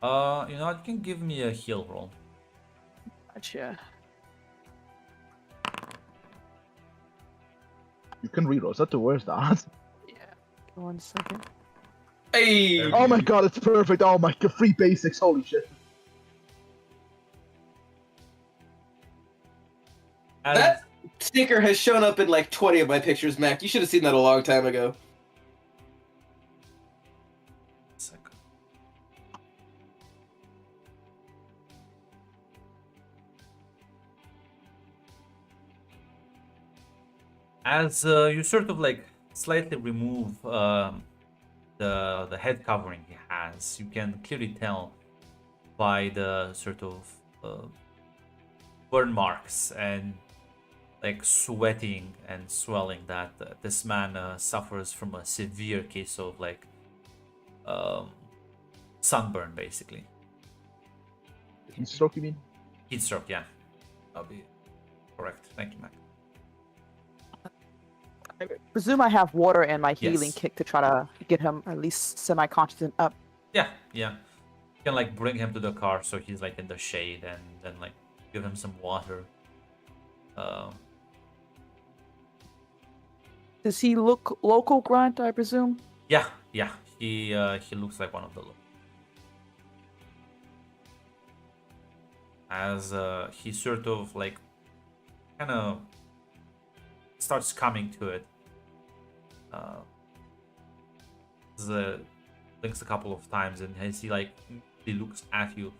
You know, you can give me a heal roll. Gotcha. You can reroll. Is that the worst odds? Yeah. 1 second. Hey! Oh my god, it's perfect. Oh my god, free basics. Holy shit. As, That sticker has shown up in like 20 of my pictures, Mac. You should have seen that a long time ago. second. As you sort of like slightly remove the head covering he has, you can clearly tell by the sort of burn marks and like sweating and swelling that this man suffers from a severe case of like sunburn, basically. Heat stroke, you mean? Heat stroke, yeah. That'll be correct. Thank you, Mac. I presume I have water and my healing Yes. kick to try to get him at least semi-conscious and up. Yeah, yeah. You can like bring him to the car so he's like in the shade, and then like give him some water. Does he look local, Grunt? I presume. Yeah, yeah. He looks like one of the as he sort of like kind of starts coming to it. Blinks a couple of times, and as he like he looks at you,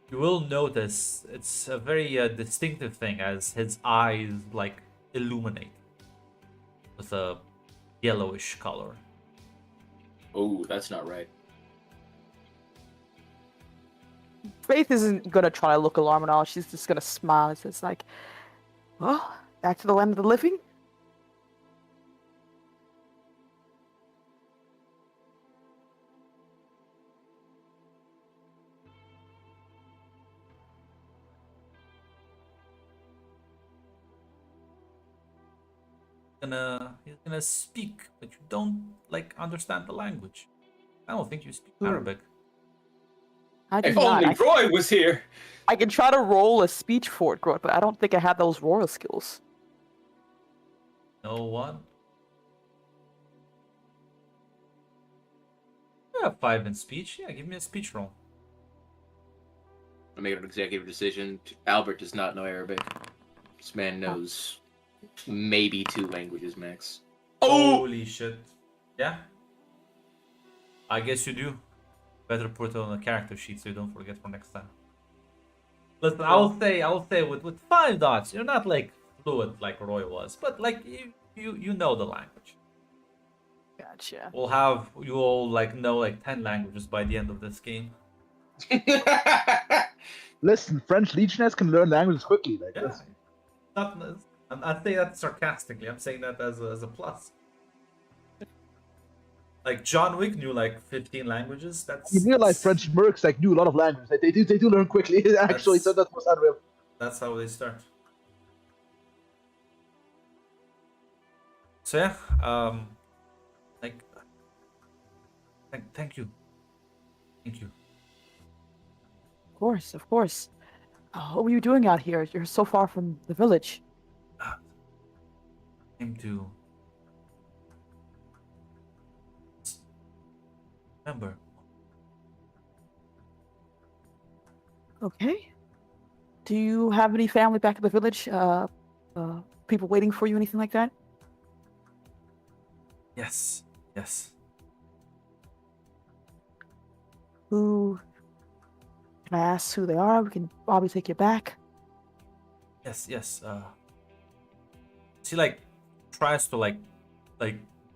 you will notice it's a very distinctive thing as his eyes like illuminate with a yellowish color. Oh, that's not right. Faith isn't gonna try to look alarmed at all. She's just gonna smile. It's just like, well, back to the land of the living. He's gonna speak, but you don't like understand the language. I don't think you speak Hmm. Arabic. I do If not. only Roy was here! I can try to roll a speech for it, Grunt, but I don't think I have those royal skills. No one. Yeah, 5 in speech. Yeah, give me a speech roll. I made an executive decision. Albert does not know Arabic. This man knows maybe 2 languages, Max. Oh! Holy shit. Yeah. I guess you do. Better put it on a character sheet so you don't forget for next time. Listen, I'll say with 5 dots, you're not like fluent like Roy was, but like you know the language. Gotcha. You all like know like 10 languages by the end of this game. Listen, French Legionnaires can learn languages quickly. Like Yeah. this. I'm saying that sarcastically. I'm saying that as a plus. Like John Wick knew like 15 languages. That's You realize French mercs like knew a lot of languages. Like, they do learn quickly. Actually, so that was unreal. That's how they start. So yeah, like, thank you. Of course, of course. What were you doing out here? You're so far from the village. Uh, Came to remember. Okay. Do you have any family back in the village? People waiting for you, anything like that? Yes, yes. Who? Can I ask who they are? We can probably take you back. Yes, yes. She like tries to like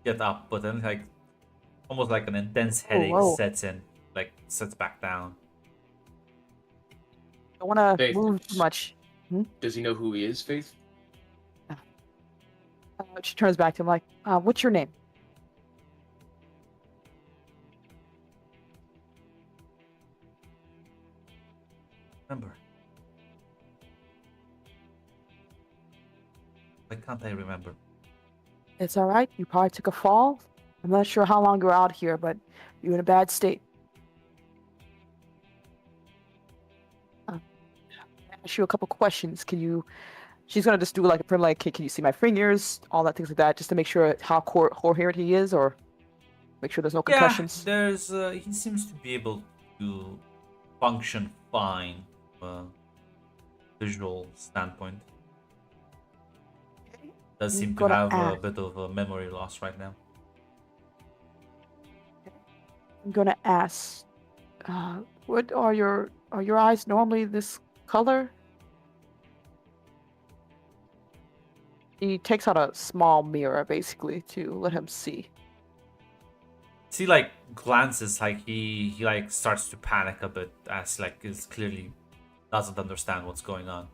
get up, but then like almost like an intense Oh, headache whoa. sets in, like sits back down. Don't want to Faith, move too much. does he know who he is, Faith? She turns back to him like, what's your name? Remember. Why can't I remember? It's all right. You probably took a fall. I'm not sure how long you're out here, but you're in a bad state. I'll ask you a couple questions. She's gonna just do like a pretty like, can you see my fingers? All that things like that, just to make sure how coherent he is, or make sure there's no Yeah, concussions. there's he seems to be able to function fine from a visual standpoint. Does I'm seem to gonna have a ask. bit of a memory loss right now. I'm gonna ask. What are your eyes normally this color? He takes out a small mirror basically to let him see. He like glances like he like starts to panic a bit as like is clearly doesn't understand what's going on.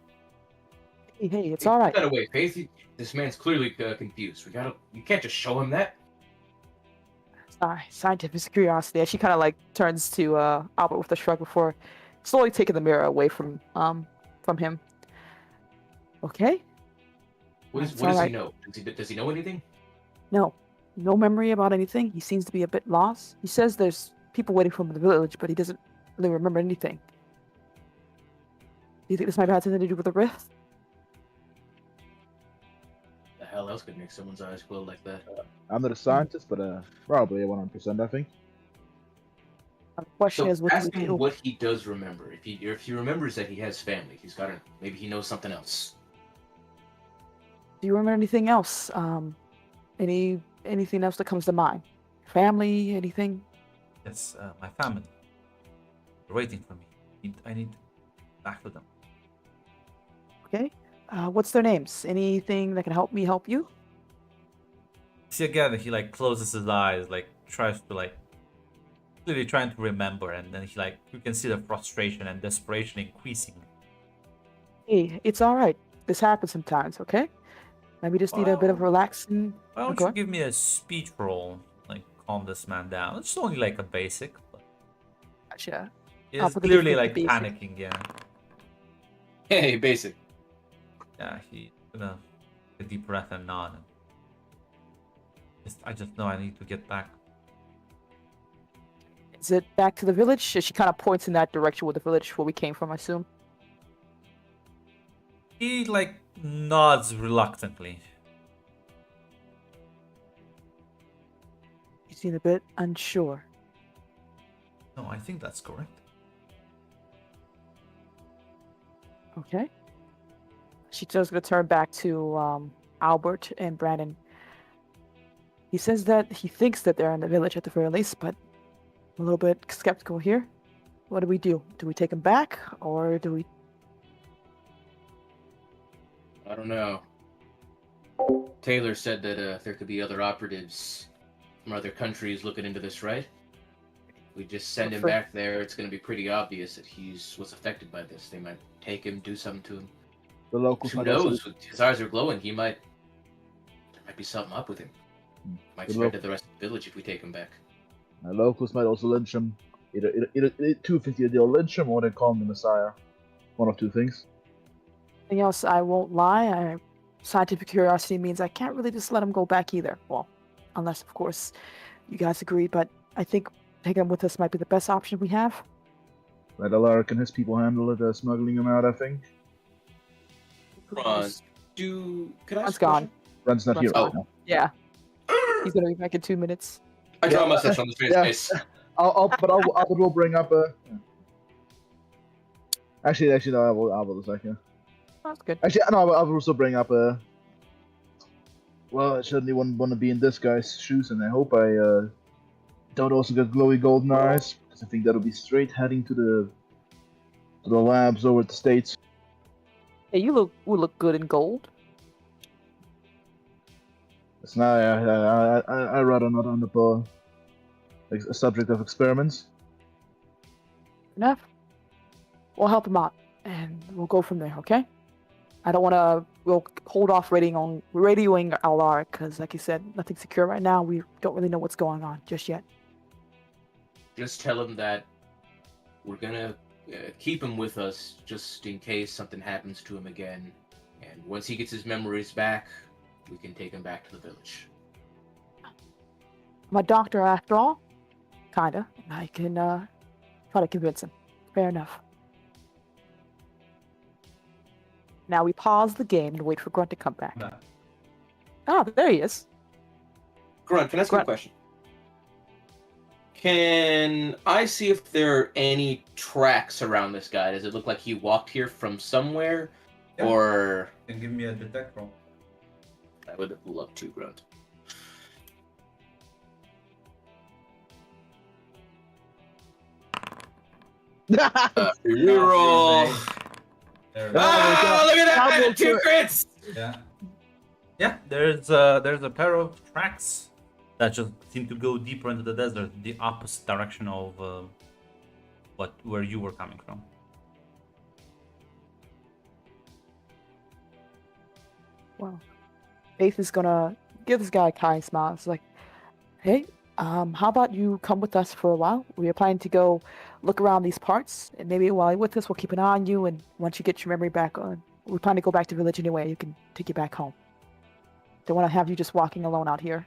Hey, it's all right. Get away, Faith. This man's clearly confused. You can't just show him that. Sorry, scientific curiosity. And she kind of like turns to Albert with a shrug before slowly taking the mirror away from him. Okay. What That's does all he right. know? Does he know anything? No memory about anything. He seems to be a bit lost. He says there's people waiting for him in the village, but he doesn't really remember anything. Do you think this might have something to do with the rift? The hell else could make someone's eyes glow like that? I'm not a scientist, but probably 100%, I think. The question So is, what do we ask him do? what he does remember. If he remembers that he has family, maybe he knows something else. Do you remember anything else? Anything else that comes to mind? Family? Anything? Yes, my family. They're waiting for me. I need to back with them. Okay. What's their names? Anything that can help me help you? See again, he like closes his eyes, like tries to like clearly trying to remember, and then he like you can see the frustration and desperation increasing. Hey, it's all right. This happens sometimes. Okay. Maybe just need a bit of Well, relaxing. Why don't Go you on. give me a speech roll, like calm this man down? It's only like a basic, but Gotcha. he's I'll put the clearly difficulty like basic. panicking. Yeah, Hey, basic. yeah. He's gonna take a deep breath and nod. I just know I need to get back. Is it back to the village? She kind of points in that direction with the village where we came from, I assume. He like nods reluctantly. You seem a bit unsure. No, I think that's correct. Okay. She's just gonna turn back to Albert and Brandon. He says that he thinks that they're in the village at the very least, but I'm a little bit skeptical here. What do we do? Do we take him back, or do we? I don't know. Taylor said that there could be other operatives from other countries looking into this, right? We just send him For- back there. It's going to be pretty obvious that was affected by this. They might take him, do something to him. The locals Who might also- knows? His eyes are glowing. There might be something up with him. Might The spread lo- to the rest of the village if we take him back. locals might also lynch him. Either 250 they'll lynch him or they call him the Messiah. One of two things. Anything else? I won't lie. Scientific curiosity means I can't really just let him go back either. Well, unless of course you guys agree. But I think taking him with us might be the best option we have. Let Alaric and his people handle it, smuggling them out, I think. Ron, Just- can I Ron's ask a gone. question? Brent's not here Brent's right gone. now. Yeah, he's gonna be back in 2 minutes. I draw Yeah. mustache on the face. Yeah. Face. Albert will bring up a. Actually, no, Albert is like, yeah. That's good. Actually, no, Albert will also bring up a. Well, I certainly wouldn't want to be in this guy's shoes, and I hope I don't also get glowy golden eyes, because I think that'll be straight heading to the labs over at the States. Hey, you would look good in gold. It's not. I rather not end up a subject of experiments. Enough. We'll help him out, and we'll go from there. Okay? I don't want to. We'll hold off radioing Alaric because, like you said, nothing's secure right now. We don't really know what's going on just yet. Just tell him that we're gonna keep him with us just in case something happens to him again. And once he gets his memories back, we can take him back to the village. I'm a doctor after all, kinda. And I can try to convince him. Fair enough. Now we pause the game and wait for Grunt to come back. No. Oh, there he is. Grunt, can I ask you a Grunt. question? Can I see if there are any tracks around this guy? Does it look like he walked here from somewhere? Yeah. Or You can give me a detect roll. I would love to, Grunt. Reroll. There we Oh, go. Ah, look at that! Double 2 crit. crits! Yeah. Yeah, there's a pair of tracks that just seem to go deeper into the desert, the opposite direction of where you were coming from. Well, Faith is gonna give this guy a kind smile. It's like, hey, how about you come with us for a while? We are planning to go look around these parts, and maybe while you're with us, we'll keep an eye on you. And once you get your memory back, we plan to go back to village anyway. You can take you back home. Don't want to have you just walking alone out here.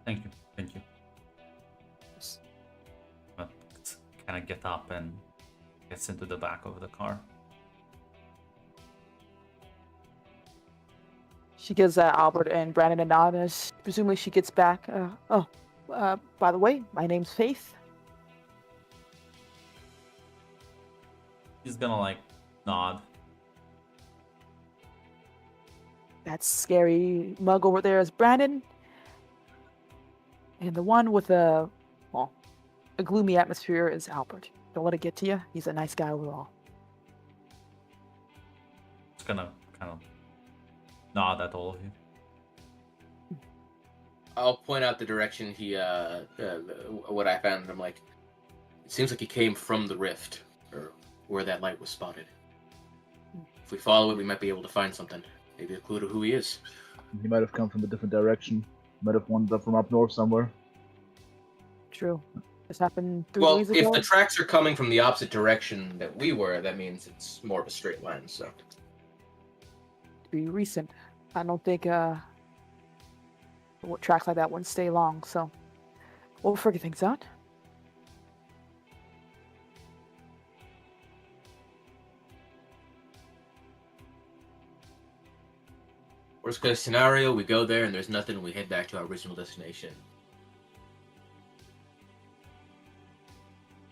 Thank you. But kind of get up and gets into the back of the car. She gives Albert and Brandon a nod as presumably she gets back. By the way, my name's Faith. He's gonna nod. That scary mug over there is Brandon. And the one with a gloomy atmosphere is Albert. Don't let it get to you. He's a nice guy overall. Just gonna kind of nod at all of you. I'll point out the direction he, what I found, and I'm like, it seems like he came from the rift, or where that light was spotted. If we follow it, we might be able to find something. Maybe a clue to who he is. He might have come from a different direction. Might have wandered up from up north somewhere. True. This happened 3 Well, days if ago. the tracks are coming from the opposite direction that we were, that means it's more of a straight line, so. To be recent. I don't think tracks like that wouldn't stay long, so we'll figure things out. Worst case scenario, we go there and there's nothing, and we head back to our original destination.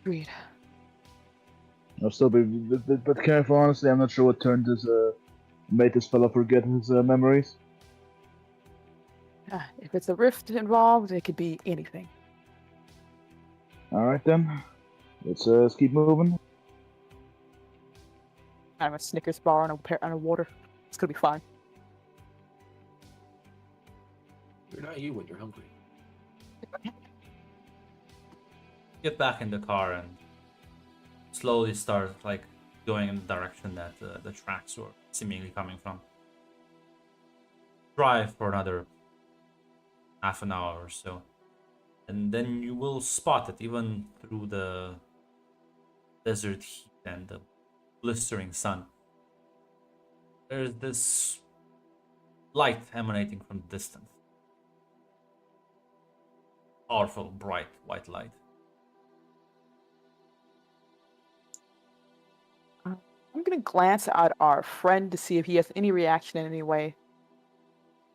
Agreed. I'll still be but careful, honestly. I'm not sure what made this fella forget his memories. If it's a rift involved, it could be anything. Alright then. Let's keep moving. I'm a Snickers bar and a water. It's gonna be fine. You're not you when you're hungry. Get back in the car and slowly start going in the direction that the tracks were seemingly coming from. Drive for another half an hour or so, and then you will spot it even through the desert heat and the blistering sun. There's this light emanating from the distance. Powerful, bright white light. I'm gonna glance at our friend to see if he has any reaction in any way.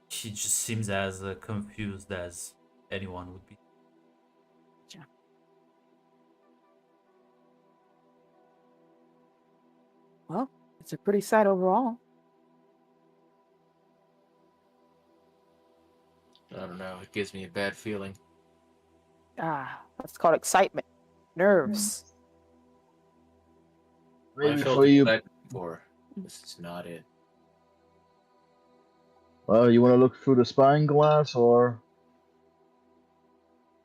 He just seems as confused as anyone would be. Yeah. Well, it's a pretty sight overall. I don't know. It gives me a bad feeling. That's called excitement. Nerves. Maybe I felt for you. excited before. This is not it. Well, you want to look through the spine glass, or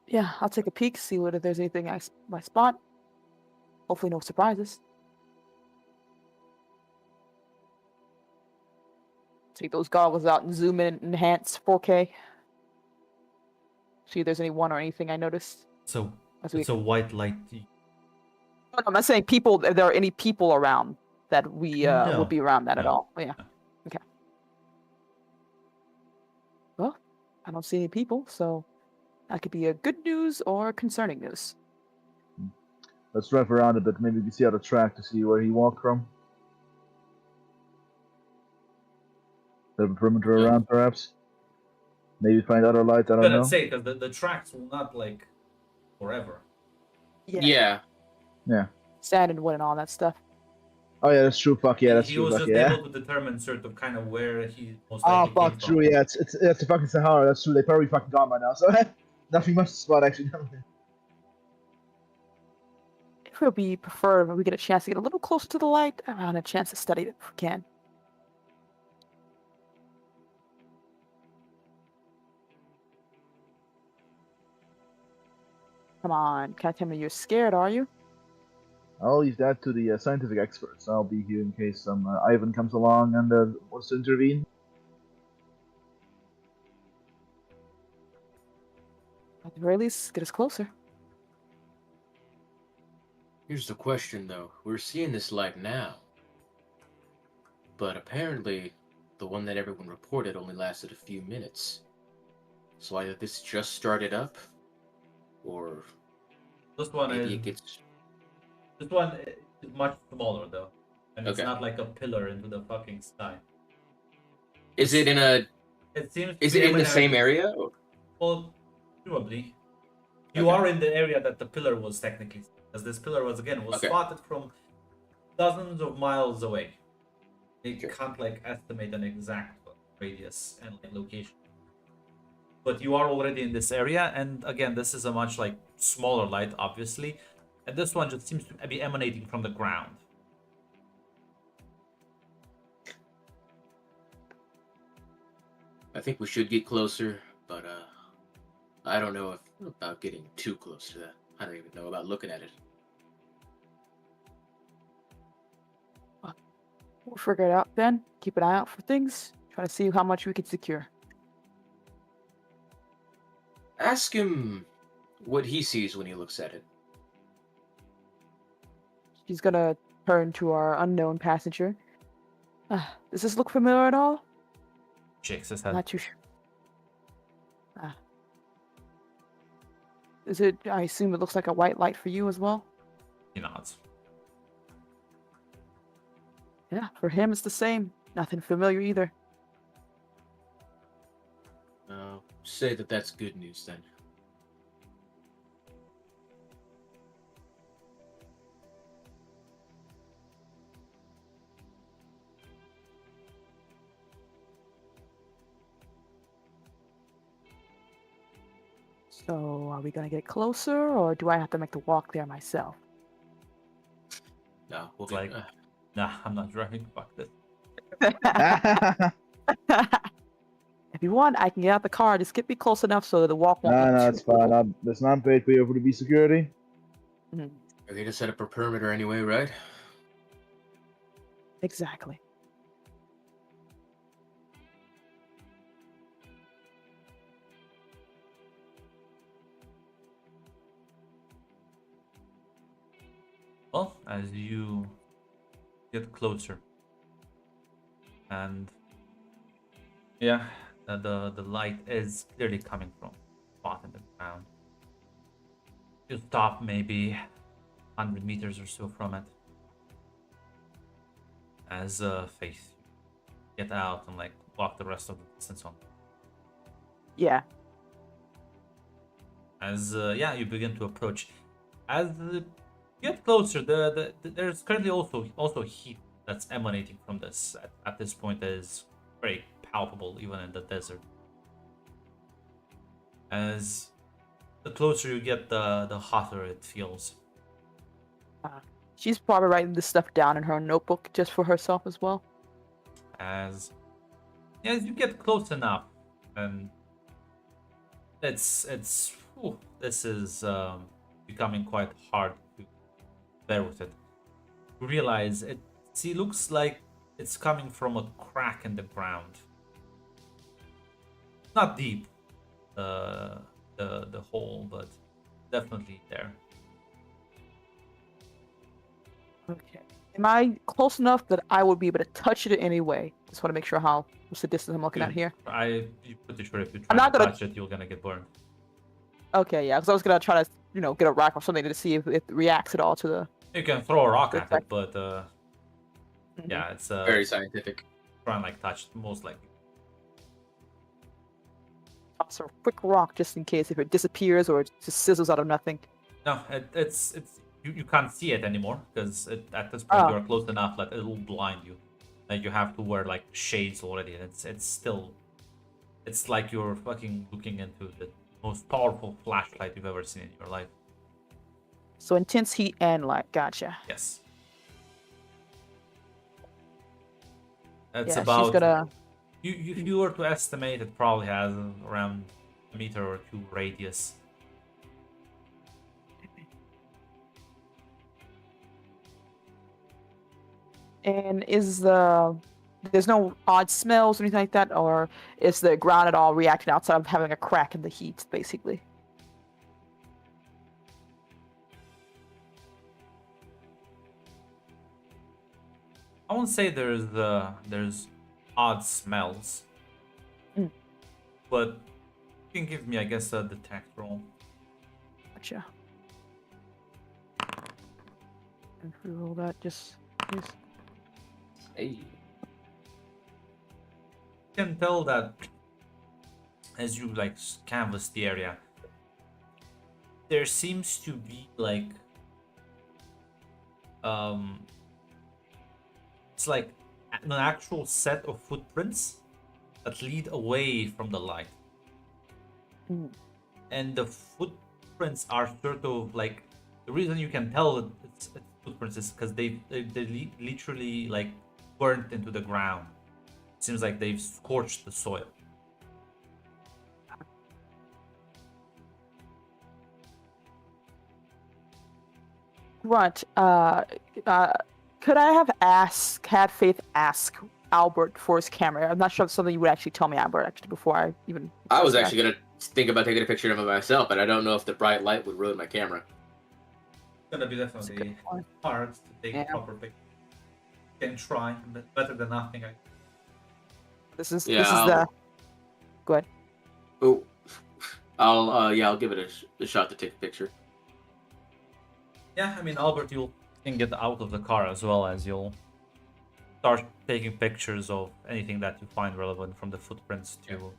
Yeah, I'll take a peek, see whether there's anything I spot. Hopefully no surprises. Take those goggles out and zoom in, enhance 4K. See if there's anyone or anything I noticed. So As we... it's a white light. No, I'm not saying people, if there are any people around that we No. would be around that at No. all. Yeah. No. Okay. Well, I don't see any people, so that could be a good news or concerning news. let's drive around a bit. Maybe we can see out the track to see where he walked from. The perimeter around, perhaps. Maybe find other lights. I don't know. Let's say because the tracks will not like forever. Yeah. Sand and wood and all that stuff. Oh yeah, that's true. Fuck yeah, that's he true. was Fuck just yeah. able to determine sort of kind of where he most Oh likely fuck, came true. from. Yeah, it's the fucking Sahara. That's true. They probably fucking gone by now. So nothing much to spot actually. It would be preferred if we get a chance to get a little closer to the light and a chance to study it if we can. Come on, can't tell me you're scared, are you? I'll leave that to the scientific experts. I'll be here in case some Ivan comes along and wants to intervene. At the very least, get us closer. Here's the question, though. We're seeing this light now. But apparently, the one that everyone reported only lasted a few minutes. So either this just started up, or This one maybe is it gets... this one is much smaller though, and it's Okay. not like a pillar into the fucking sky. Is it in a... It seems. Is to it be in the same emanating- area? Well, probably. You Okay. are in the area that the pillar was technically, as this pillar was Okay. spotted from dozens of miles away. They Okay. can't like estimate an exact radius and like location. But you are already in this area, and again, this is a much like smaller light, obviously, and this one just seems to be emanating from the ground. I think we should get closer, but I don't know about getting too close to that. I don't even know about looking at it. We'll figure it out then. Keep an eye out for things. Try to see how much we can secure. Ask him what he sees when he looks at it. She's gonna turn to our unknown passenger. Does this look familiar at all? Shakes his head. Not too sure. Is it? I assume it looks like a white light for you as well. He nods. Yeah, for him it's the same. Nothing familiar either. Say that that's good news then. So, are we gonna get closer, or do I have to make the walk there myself? No, we'll It's get, like- Nah, I'm not driving. Fuck this. If you want, I can get out the car. Just get me close enough so that the walk won't. No, be it's too fine. There's not paid for you for the B security. Mhm. we're going to set up a perimeter anyway, right? Exactly. Well, as you get closer, and yeah, the light is clearly coming from a spot in the ground. You stop maybe 100 meters or so from it. as Faith get out and like walk the rest of the distance on. Yeah. As yeah, you begin to approach. As you get closer, there's currently also heat that's emanating from this. At this point, that is very palpable, even in the desert. As the closer you get, the hotter it feels. She's probably writing this stuff down in her notebook just for herself as well. As yeah, as you get close enough, and this is becoming quite hard to bear with it. You realize it. See, looks like it's coming from a crack in the ground. Not deep, the hole, but definitely there. Okay. Am I close enough that I would be able to touch it anyway? Just want to make sure what's the distance I'm looking at here. I'm pretty sure if you I'm try not to gonna- touch it, you're gonna get burned. Okay, yeah, because I was gonna try to, get a rock or something to see if it reacts at all to the. You can throw a rock Good at fact. it, but Mhm. yeah, it's Very scientific. try and like touch it, most likely. Toss a quick rock just in case if it disappears or it just sizzles out of nothing. No, it's you can't see it anymore because at this point Oh. you're close enough that it'll blind you. Like you have to wear like shades already. It's still, it's like you're fucking looking into the most powerful flashlight you've ever seen in your life. So intense heat and light. Gotcha. Yes. It's Yeah, about she's gonna. if you were to estimate, it probably has around a meter or two radius. And there's no odd smells or anything like that, or is the ground at all reacting outside of having a crack in the heat, basically? I won't say there's odd smells, Mm. but you can give me, I guess, a detect roll. Gotcha. And if we roll that, just please. Hey. You can tell that as you like canvass the area, there seems to be like it's like an actual set of footprints that lead away from the light. Mm. And the footprints are sort of like, the reason you can tell that it's footprints is because they literally like burnt into the ground. It seems like they've scorched the soil. Grunt, could I have had Faith ask Albert for his camera? I'm not sure if it's something you would actually tell me, Albert, actually, before I even. I was actually gonna think about taking a picture of it myself, but I don't know if the bright light would ruin my camera. It's gonna be That's a definitely good point. hard to take Yeah. a proper picture. You can try, but better than nothing. This is Yeah, the. Go ahead. Oh, I'll give it a shot to take a picture. Yeah, I mean, Albert, you can get out of the car as well as you'll start taking pictures of anything that you find relevant, from the footprints to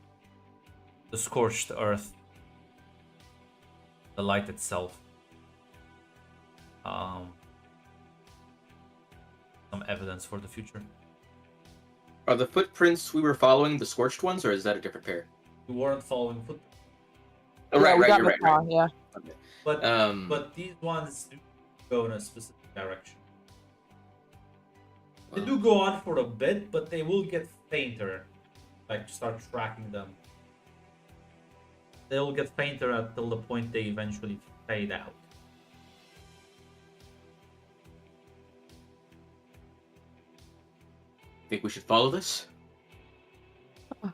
the scorched earth, the light itself. Some evidence for the future. Are the footprints we were following the scorched ones, or is that a different pair? You weren't following footprints, Oh, Yeah, right, we right, got you're in the right, car, right. Yeah. but But these ones do go in a specific direction. They do go on for a bit, but they will get fainter. Like, start tracking them. They'll get fainter until the point they eventually fade out. think we should follow this?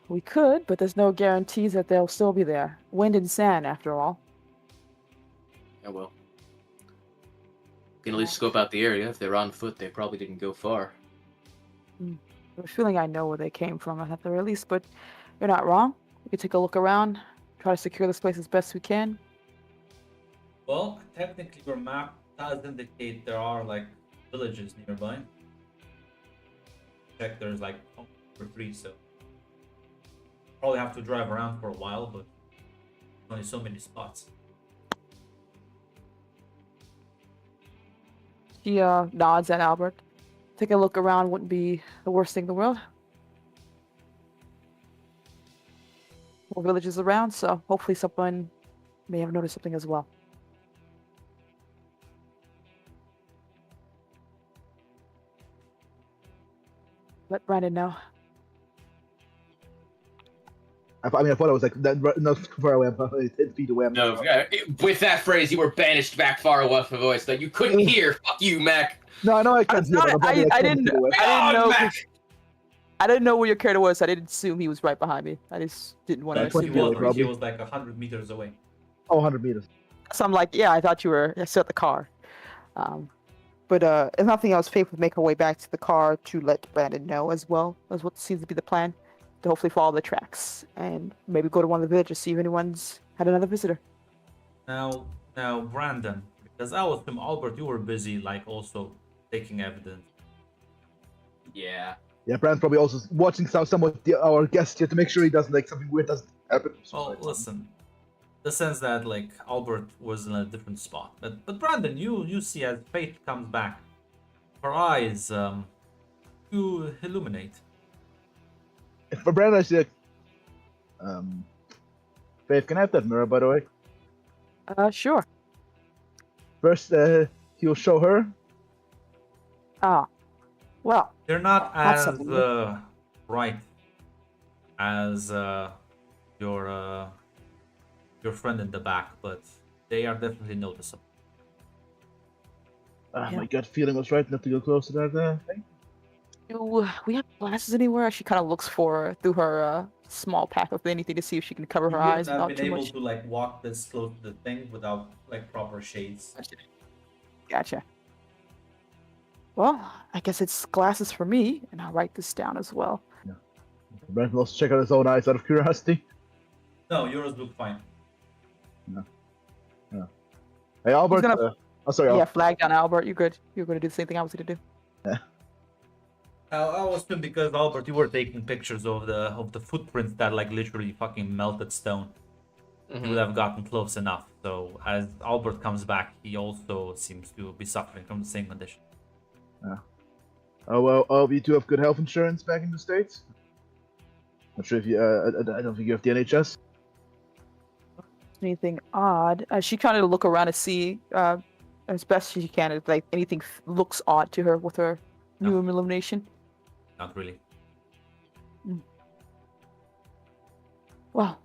We could, but there's no guarantees that they'll still be there. Wind and sand, after all. Yeah, well. Can at least scope out the area. If they're on foot, they probably didn't go far. I have a feeling I know where they came from at the very least, but you're not wrong. We could take a look around, try to secure this place as best we can. Well, technically your map does indicate there are like villages nearby. check, there's like for 3, so probably have to drive around for a while, but only so many spots. She nods at Albert. Take a look around wouldn't be the worst thing in the world. More villages around, so hopefully someone may have noticed something as well. Let Brandon know. I thought I was like not far away. I'm probably 10 feet away. No, with that phrase, you were banished back far away from the voice that you couldn't hear. Fuck you, Mac. No, I know I can't hear. I didn't know. Mac. I didn't know where your character was. So I didn't assume he was right behind me. I just didn't want to That's what assume. he He was, was, he probably. was like 100 meters away. Oh, 100 meters. So I'm like, yeah, I thought you were still at the car. But if nothing else, Faith would make her way back to the car to let Brandon know as well as what seems to be the plan. To hopefully follow the tracks and maybe go to one of the villages, see if anyone's had another visitor. Now, Brandon, because I was from Albert, you were busy, like also taking evidence. Yeah. Yeah, Brand's probably also watching some of our guests here to make sure he doesn't like something weird doesn't happen. Well, listen, the sense that like Albert was in a different spot, but Brandon, you see as Faith comes back, her eyes you illuminate. For Brandon, I say, like, Faith, can I have that mirror, by the way? Sure. First, he'll show her. Well, They're not That's as something. bright as your friend in the back, but they are definitely noticeable. Yeah. My gut feeling was right not to go close to that thing. we have glasses anywhere? She kind of looks for through her small pack of anything to see if she can cover You her wouldn't eyes have without been too able much. to like walk this close to the thing without like proper shades. Gotcha. Well, I guess it's glasses for me, and I'll write this down as well. Brandon wants to check out his own eyes out of curiosity. No, yours look fine. Hey, Albert. gonna- Sorry, Yeah, Albert. flag down Albert. You're good. You're going to do the same thing I was going to do. I was thinking because Albert, you were taking pictures of the footprints that like literally fucking melted stone. You would have gotten close enough. So as Albert comes back, he also seems to be suffering from the same condition. Oh well, you two have good health insurance back in the States. Not sure if you. I don't think you have the NHS. Anything odd? She trying to look around to see as best as she can if like anything looks odd to her with her No. new illumination. Not really. Well,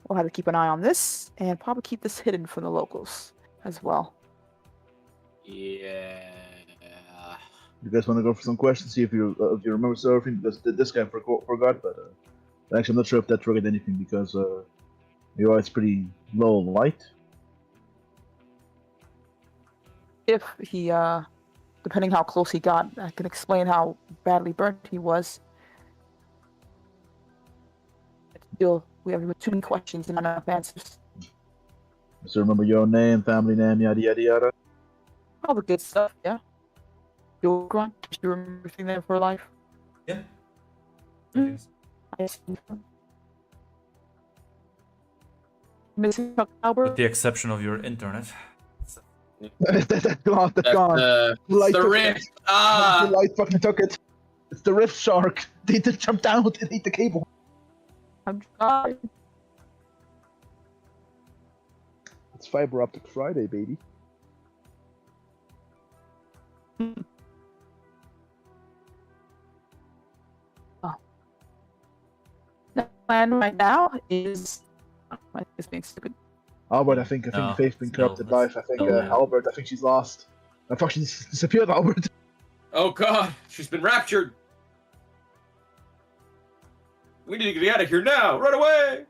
we'll have to keep an eye on this and probably keep this hidden from the locals as well. Yeah. You guys want to go for some questions, see if you remember surfing? Because this guy forgot, but actually I'm not sure if that triggered anything because your eyes pretty low light. If he, depending how close he got, I can explain how badly burnt he was. Still, we have too many questions and not enough answers. So remember your own name, family name, yada yada yada. All the good stuff, yeah. You'll grunt. You remember everything there for life. Yeah. Mm. I see. Missing Chuck Albert. With the exception of your internet. That's gone. That's gone. Light The took it. rift. The light fucking took it. It's the rift shark. They did jump down and ate the cable. I'm trying. It's Fiber Optic Friday, baby. The plan right now is. It's being stupid. Albert, I think No, Faith's been still, corrupted life. I think still, Albert, I think she's lost. I thought she's disappeared, Albert. Oh god, she's been raptured. We need to get out of here now. Run away.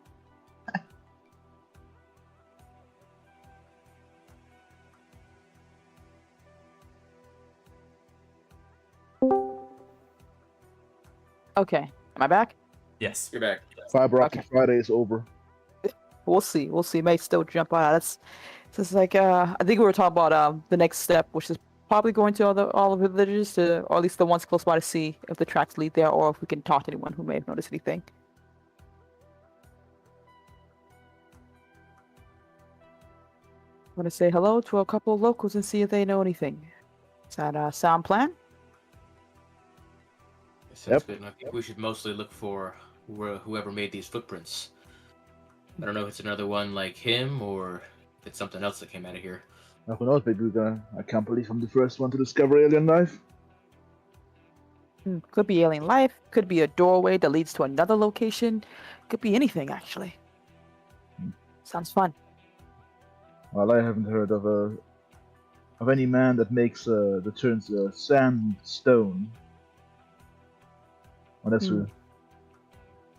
Okay, am I back? Yes. You're back. Fiber Optic Okay. Friday is over. We'll see. We'll see. May still jump out. That's just like I think we were talking about the next step, which is probably going to all the villages, or at least the ones close by, to see if the tracks lead there, or if we can talk to anyone who may have noticed anything. I'm gonna say hello to a couple of locals and see if they know anything. Is that a sound plan? Sounds good. And I think we should mostly look for whoever made these footprints. I don't know if it's another one like him or if it's something else that came out of here. Who knows, maybe I can't believe I'm the first one to discover alien life. Could be alien life, could be a doorway that leads to another location, could be anything, actually. Sounds fun. Well, I haven't heard of any man that makes that turns sand stone. Well, that's true.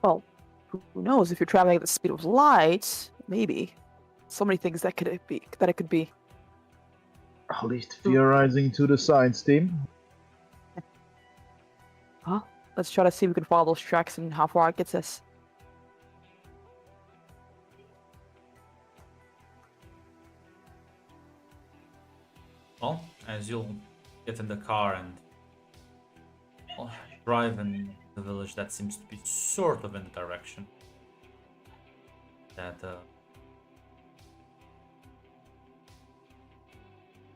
Well, who knows? If you're traveling at the speed of light, maybe. So many things that it could be. At least theorizing to the science team. Huh? Let's try to see if we can follow those tracks and how far it gets us. Well, as you'll get in the car and drive in the village that seems to be sort of in the direction that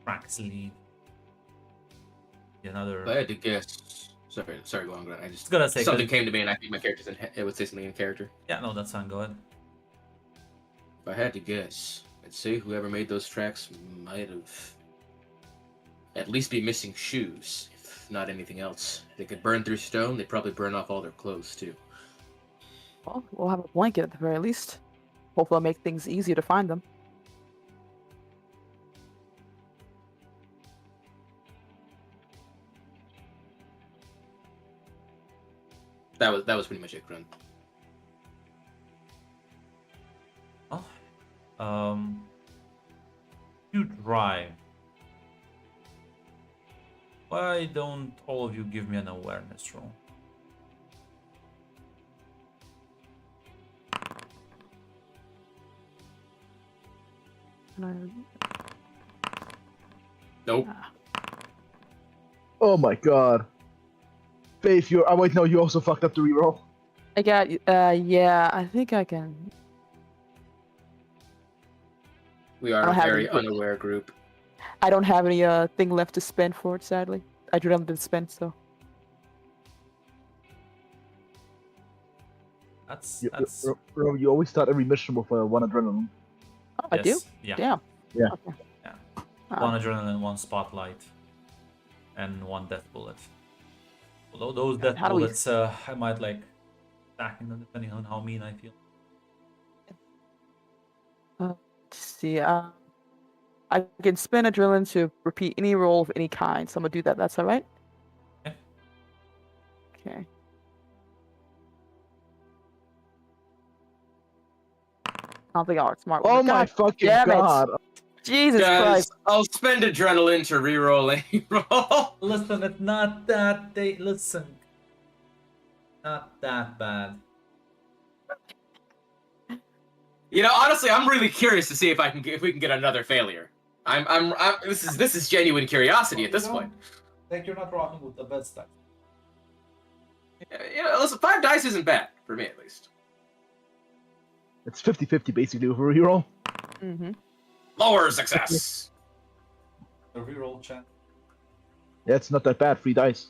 tracks lead. Another. If I had to guess. Sorry, go on, Grant. I just gonna say something came to me, and I think my character's it would say something in character. Yeah, no, that's fine. Go ahead. If I had to guess, I'd say whoever made those tracks might have at least be missing shoes, if not anything else. They could burn through stone. They'd probably burn off all their clothes too. Well, we'll have a blanket at the very least. Hopefully, it'll make things easier to find them. That was pretty much it, Grant. Oh, you drive. Why don't all of you give me an awareness roll? Nope. Oh my god. Faith, you're. Oh, wait, no, you also fucked up the reroll. I got. Yeah, I think I can. We I are don't a have very any- unaware group. I don't have any thing left to spend for it, sadly. Adrenaline didn't spend, so. That's You always start every mission with one adrenaline. Oh, I do? yes, yeah. Damn. Yeah. Okay. Yeah. Ah. One adrenaline, one spotlight, and one death bullet. Although those death How do we- bullets, I might like stacking them depending on how mean I feel. Let's see. I can spend adrenaline to repeat any roll of any kind, so I'm gonna do that. That's all right. Yeah. Okay. I don't think I'll outsmart. Oh one. my God fucking damn it. god! Jesus Guys, Christ! I'll spend adrenaline to reroll any roll. Listen, it's not that listen. Not that bad. You know, honestly, I'm really curious to see if we can get another failure. This is genuine curiosity at this point. Like you're not rocking with the best dice. You know, listen, 5 dice isn't bad for me at least. It's 50-50 basically with a reroll. Mm-hmm. Lower success. The reroll chat. Yeah, it's not that bad. 3 dice.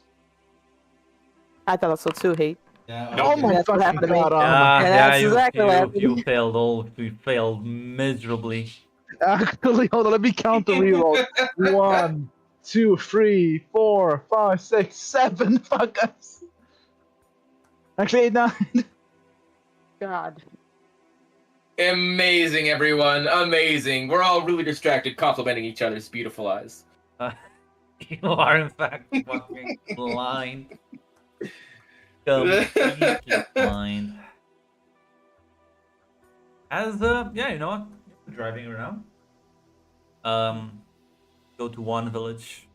I thought so too, Hate. Yeah. No. Oh my That's what fucking happened to me. god! Yeah, that's exactly what happened. You failed you failed miserably. Actually, hold on. Let me count the reroll. 1, 2, 3, 4, 5, 6, 7. Fuck us. Actually, 8, 9. God. Amazing, everyone. Amazing. We're all really distracted, complimenting each other's beautiful eyes. You are in fact fucking blind. Completely blind. As yeah, you know what? You're driving around. Go to one village.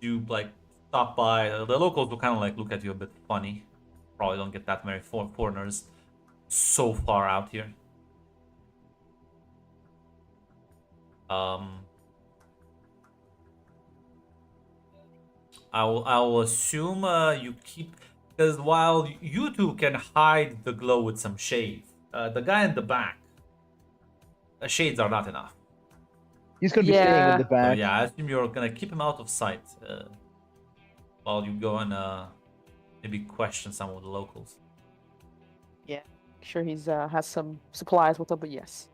You like stop by. The locals will kind of like look at you a bit funny. Probably don't get that many foreigners so far out here. I'll assume you keep, because while you two can hide the glow with some shades, the guy in the back, shades are not enough. He's gonna be staying in the Yeah. So back. yeah, I assume you're gonna keep him out of sight while you go and maybe question some of the locals. Yeah. Sure, he's has some supplies with him, but yes.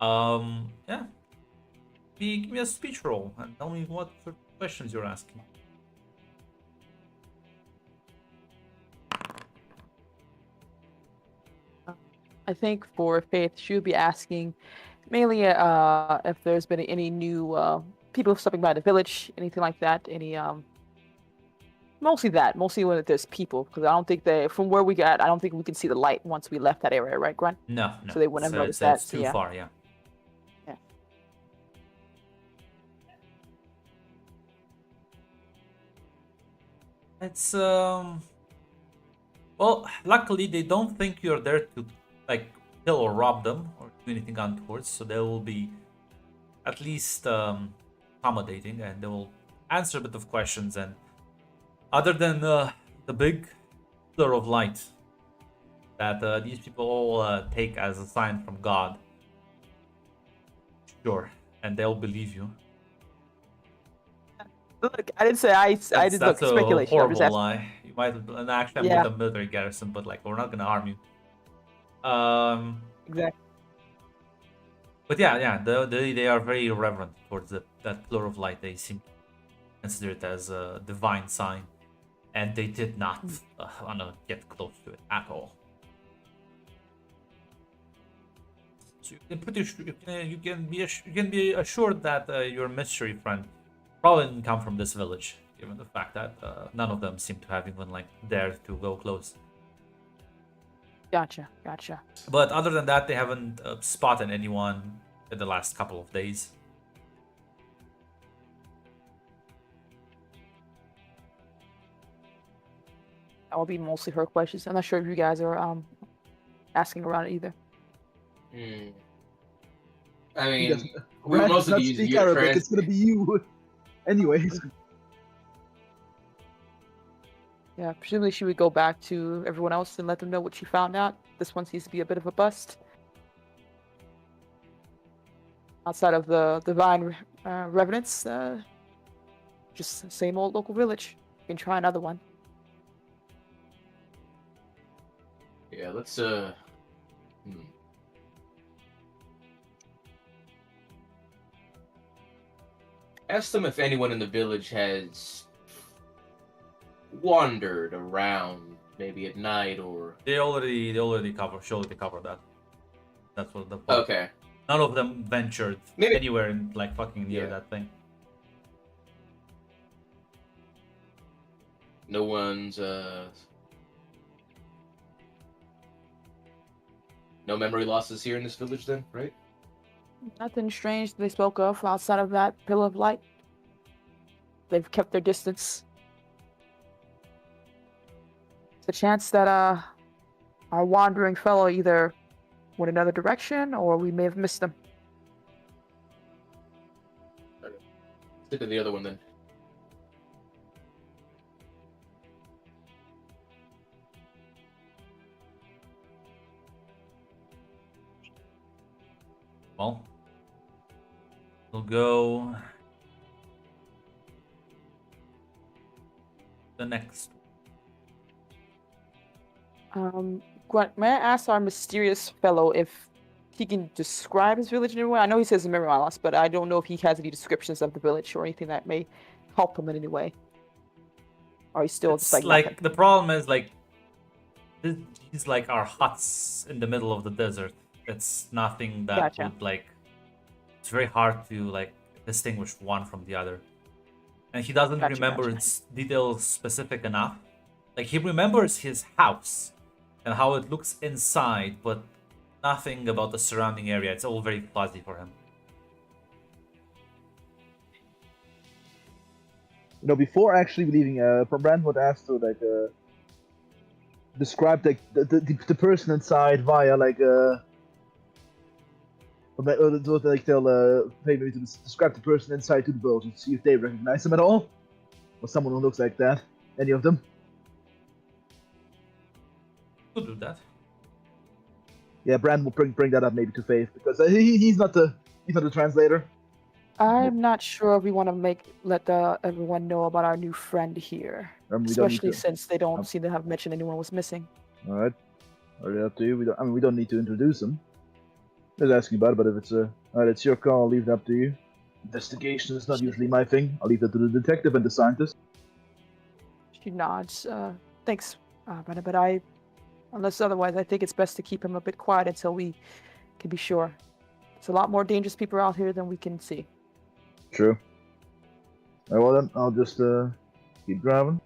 Yeah. Give me a speech roll and tell me what sort of questions you're asking. I think for Faith, she would be asking mainly if there's been any new people stopping by the village, anything like that. Any mostly that, mostly when there's people, because I don't think they, from where we got, I don't think we can see the light once we left that area, right, Grunt? No, So they wouldn't have noticed it's that. So too yeah. far. Yeah. Yeah. It's well, luckily they don't think you're there to like kill or rob them or do anything untoward, so they will be at least accommodating and they will answer a bit of questions. And other than the big pillar of light that these people all take as a sign from God, sure, and they'll believe you. Look, I didn't say I did look That's a speculation. I'm just horrible asking. lie. You might, and actually, I'm Yeah. with a military garrison, but like, we're not gonna harm you. Exactly. But yeah, they are very reverent towards that pillar of light. They seem to consider it as a divine sign, and they did not wanna get close to it at all. So you can be assured that your mystery friend probably didn't come from this village, given the fact that none of them seem to have even like dared to go close. Gotcha. But other than that, they haven't spotted anyone in the last couple of days. That will be mostly her questions. I'm not sure if you guys are asking around it either. I He mean, doesn't. we would Rat does mostly not be using speak you to Arabic. It's gonna be you. Anyways. Yeah, presumably she would go back to everyone else and let them know what she found out. This one seems to be a bit of a bust. Outside of the divine revenants, just the same old local village. You can try another one. Yeah, let's ask them if anyone in the village has wandered around, maybe at night or. They already covered that. That's what the point. Okay. None of them ventured Maybe- anywhere in like fucking near Yeah. that thing. No one's no memory losses here in this village then, right? Nothing strange they spoke of outside of that pillar of light. They've kept their distance. It's a chance that our wandering fellow either went another direction or we may have missed them. Stick to the other one then. Well, we'll go the next. Grant, may I ask our mysterious fellow if he can describe his village in any way? I know he says memory loss, but I don't know if he has any descriptions of the village or anything that may help him in any way. Or he's still just It's like nothing? the problem is like these like our huts in the middle of the desert. It's nothing that Gotcha. would like. It's very hard to like distinguish one from the other, and he doesn't Gotcha, remember gotcha. its details specific enough. Like he remembers his house and how it looks inside, but nothing about the surrounding area. It's all very fuzzy for him. You know, before actually leaving, Brand would ask to like describe like the person inside via like Like they'll pay me to describe the person inside to the boat and see if they recognize him at all, or someone who looks like that. Any of them? Could do that. Yeah, Brand will bring that up maybe to Faith because he's not the translator. I'm not sure if we want to let everyone know about our new friend here, We don't need especially to. since they don't seem to have mentioned anyone was missing. All right, up to you. We don't need to introduce him. Just asking about it, but if it's alright, it's your call. I'll leave it up to you. Investigation is not usually my thing. I'll leave that to the detective and the scientist. She nods. Thanks, but unless otherwise, I think it's best to keep him a bit quiet until we can be sure. There's a lot more dangerous people out here than we can see. True. Alright, well then, I'll just keep driving.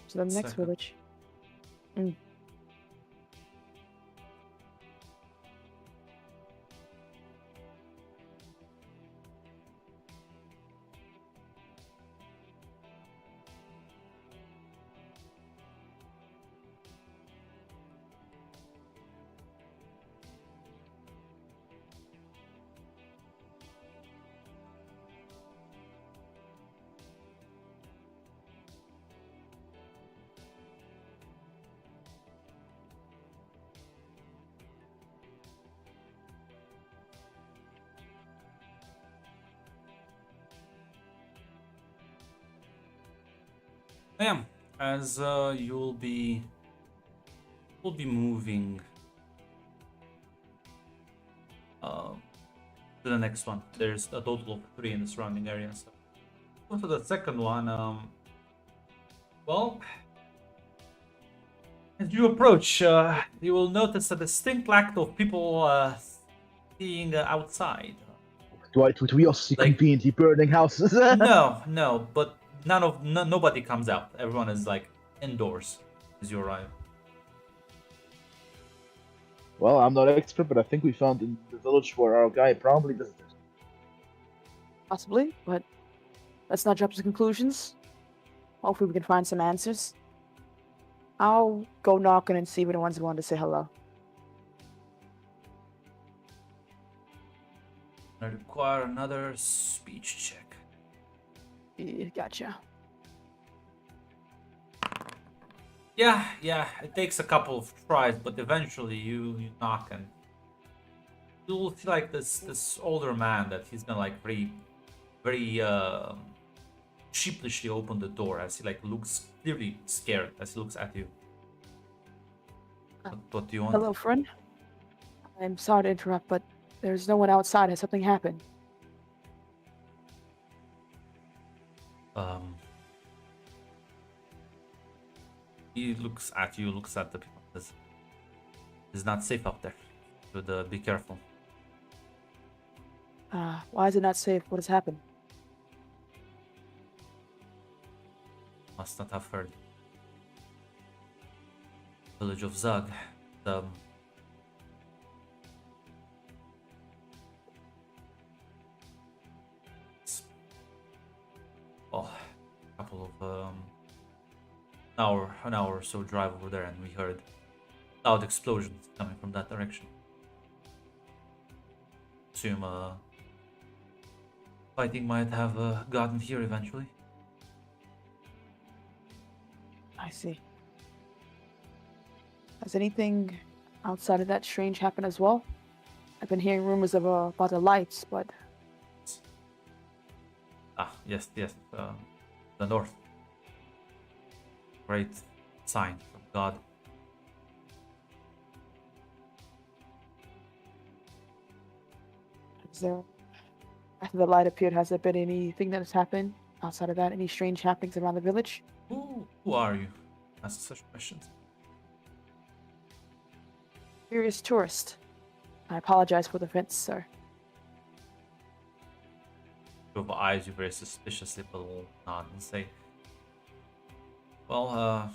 To the next Second. village. Yeah, as you'll be moving to the next one. There's a total of 3 in the surrounding area. So go to the second one. Well, as you approach, you will notice a distinct lack of people seeing outside. Do we also see Like- conveniently burning houses? No, but nobody comes out. Everyone is like indoors as you arrive. Well, I'm not an expert, but I think we found in the village where our guy probably visited. Possibly, but let's not jump to conclusions. Hopefully we can find some answers. I'll go knocking and see if anyone's willing to say hello. I require another speech check. Yeah, gotcha. Yeah, it takes a couple of tries, but eventually you knock and you'll see like this older man that he's gonna like very sheepishly open the door as he like looks clearly scared as he looks at you. What do you want? Hello, friend. I'm sorry to interrupt, but there's no one outside. Has something happened? He looks at you, looks at the people. It's not safe out there. Should be careful. Why is it not safe? What has happened? Must not have heard. Village of Zug. A couple of an hour or so drive over there, and we heard loud explosions coming from that direction. Assume fighting might have gotten here eventually. I see. Has anything outside of that strange happened as well? I've been hearing rumors of about the lights, but Yes, the north. Great sign from God. is there, after the light appeared, has there been anything that has happened outside of that? Any strange happenings around the village? Who are you? Ask such questions. Curious tourist. I apologize for the offense, sir. Your eyes you very suspiciously, but will nod and say, "Well,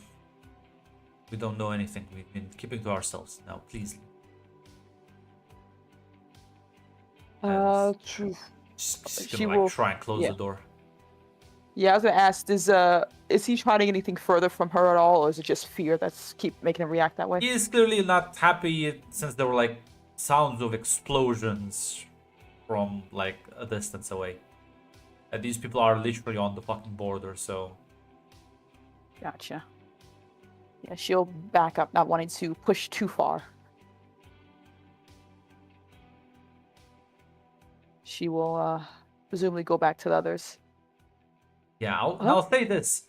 We don't know anything. We've been keeping to ourselves. Now, please. True. Just She gonna like will. try and close Yeah. the door. Yeah, I was gonna ask, is he hiding anything further from her at all, or is it just fear that's keep making him react that way? He is clearly not happy since there were like sounds of explosions from like a distance away. And these people are literally on the fucking border, so Gotcha. Yeah, she'll back up, not wanting to push too far. She will presumably go back to the others. yeah. And Huh? I'll say this: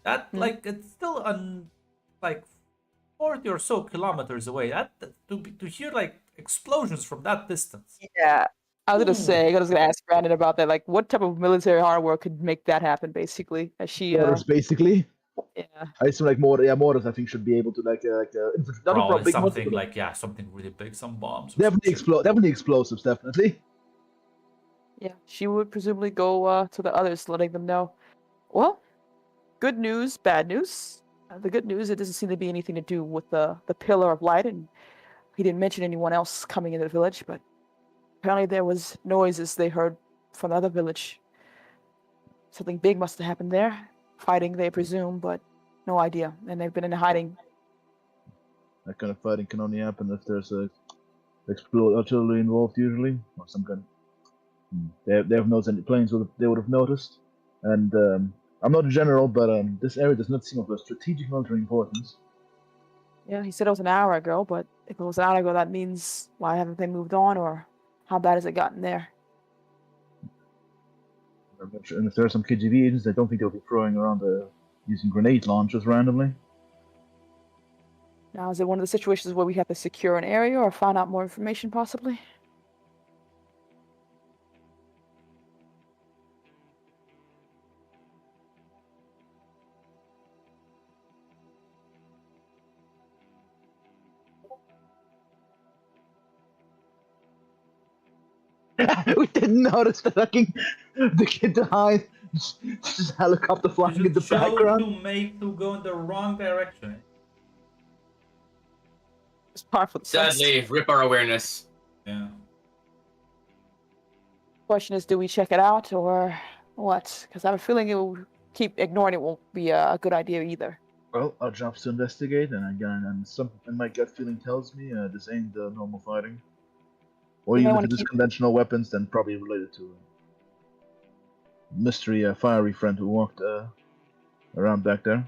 that Hmm? like it's still like 40 or so kilometers away. To hear like explosions from that distance. Yeah. I was gonna Ooh. say, I was gonna ask Brandon about that. Like, what type of military hardware could make that happen? Basically, as she, Mortars, basically. yeah, I assume like mortars. I think should be able to infantry, not Probably a big mortar, something but like something really big, some bombs or definitely some shit. definitely explosives, definitely. yeah, she would presumably go to the others, letting them know. Well, good news, bad news. The good news, it doesn't seem to be anything to do with the pillar of light, and he didn't mention anyone else coming into the village. But apparently, there was noises they heard from the other village. Something big must have happened there. Fighting, they presume, but no idea. And they've been in hiding. That kind of fighting can only happen if there's a artillery involved, usually, or some kind. They have noticed any planes they would have noticed, and I'm not a general, but this area does not seem of a strategic military importance. Yeah, he said it was an hour ago, but if it was an hour ago, that means why haven't they moved on, or how bad has it gotten there? And if there are some KGB agents, I don't think they'll be throwing around using grenade launchers randomly. Now, is it one of the situations where we have to secure an area or find out more information, possibly? We didn't notice the kid behind, just helicopter flying in the Just chose background. to go in the wrong direction. It's par for the course. Sadly, rip our awareness. Yeah. Question is, do we check it out or what? Because I have a feeling it will keep ignoring it won't be a good idea either. Well, our job's to investigate, and my gut feeling tells me this ain't normal fighting. Or You may even if wanna it is keep- conventional weapons, then probably related to a mystery fiery friend who walked around back there.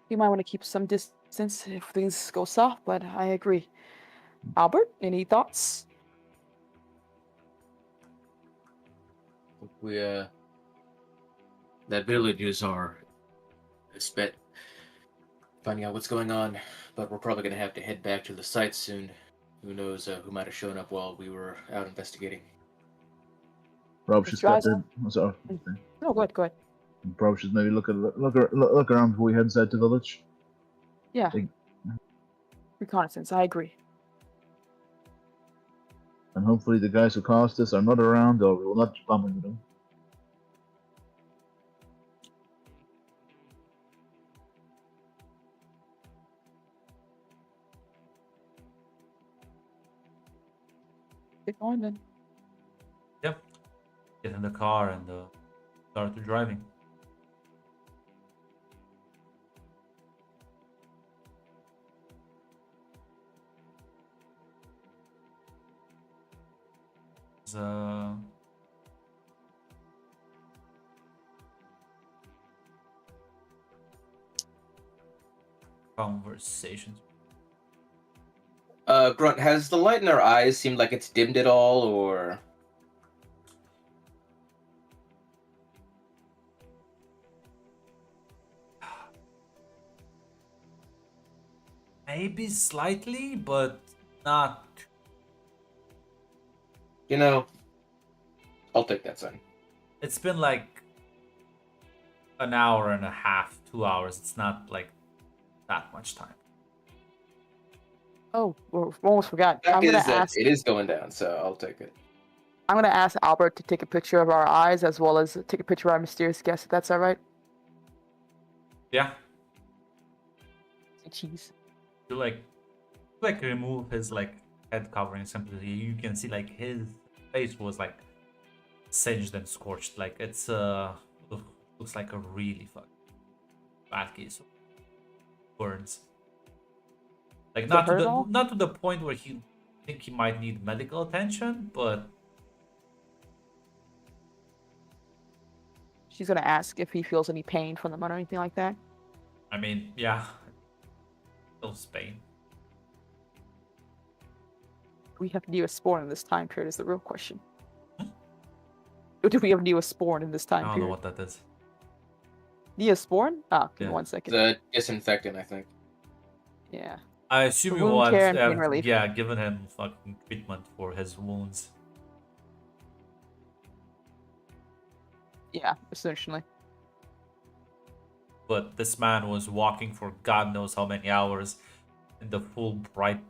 You might want to keep some distance if things go south, but I agree. Albert, any thoughts? We that village is our best bet. Finding out what's going on, but we're probably gonna have to head back to the site soon. Who knows who might have shown up while we were out investigating. Probably should Let's step try in. Sorry. No, go ahead, go ahead. Probably should maybe look around before we head inside the village. Yeah. Like- Reconnaissance, I agree. And hopefully the guys who caused this are not around, or we will not bump into them. Get going then. Yep. Get in the car and start driving. Conversations. Grunt, has the light in our eyes seemed like it's dimmed at all, or? Maybe slightly, but not. You know, I'll take that sign. It's been like an hour and a half, 2 hours. It's not like that much time. Oh, we almost forgot. Fact I'm gonna is that ask. it is going down, so I'll take it. I'm gonna ask Albert to take a picture of our eyes as well as take a picture of our mysterious guest. If that's all right. Yeah. Jeez. To remove his like head covering simply, you can see like his face was like singed and scorched. Like it's looks like a really fucking bad case of burns. Like Does it hurt at all? not to the point where he think he might need medical attention, but She's gonna ask if he feels any pain from the mud or anything like that. I mean, yeah, still Spain. Do we have Neosporin in this time period is the real question. Hmm? Do we have Neosporin in this I time don't know period? what that is. Neosporin? Ah, give me Yeah. 1 second. The disinfectant, I think. Yeah. I assume you Wound want, care and pain relief. yeah, giving him fucking treatment for his wounds. Yeah, essentially. But this man was walking for God knows how many hours in the full, bright,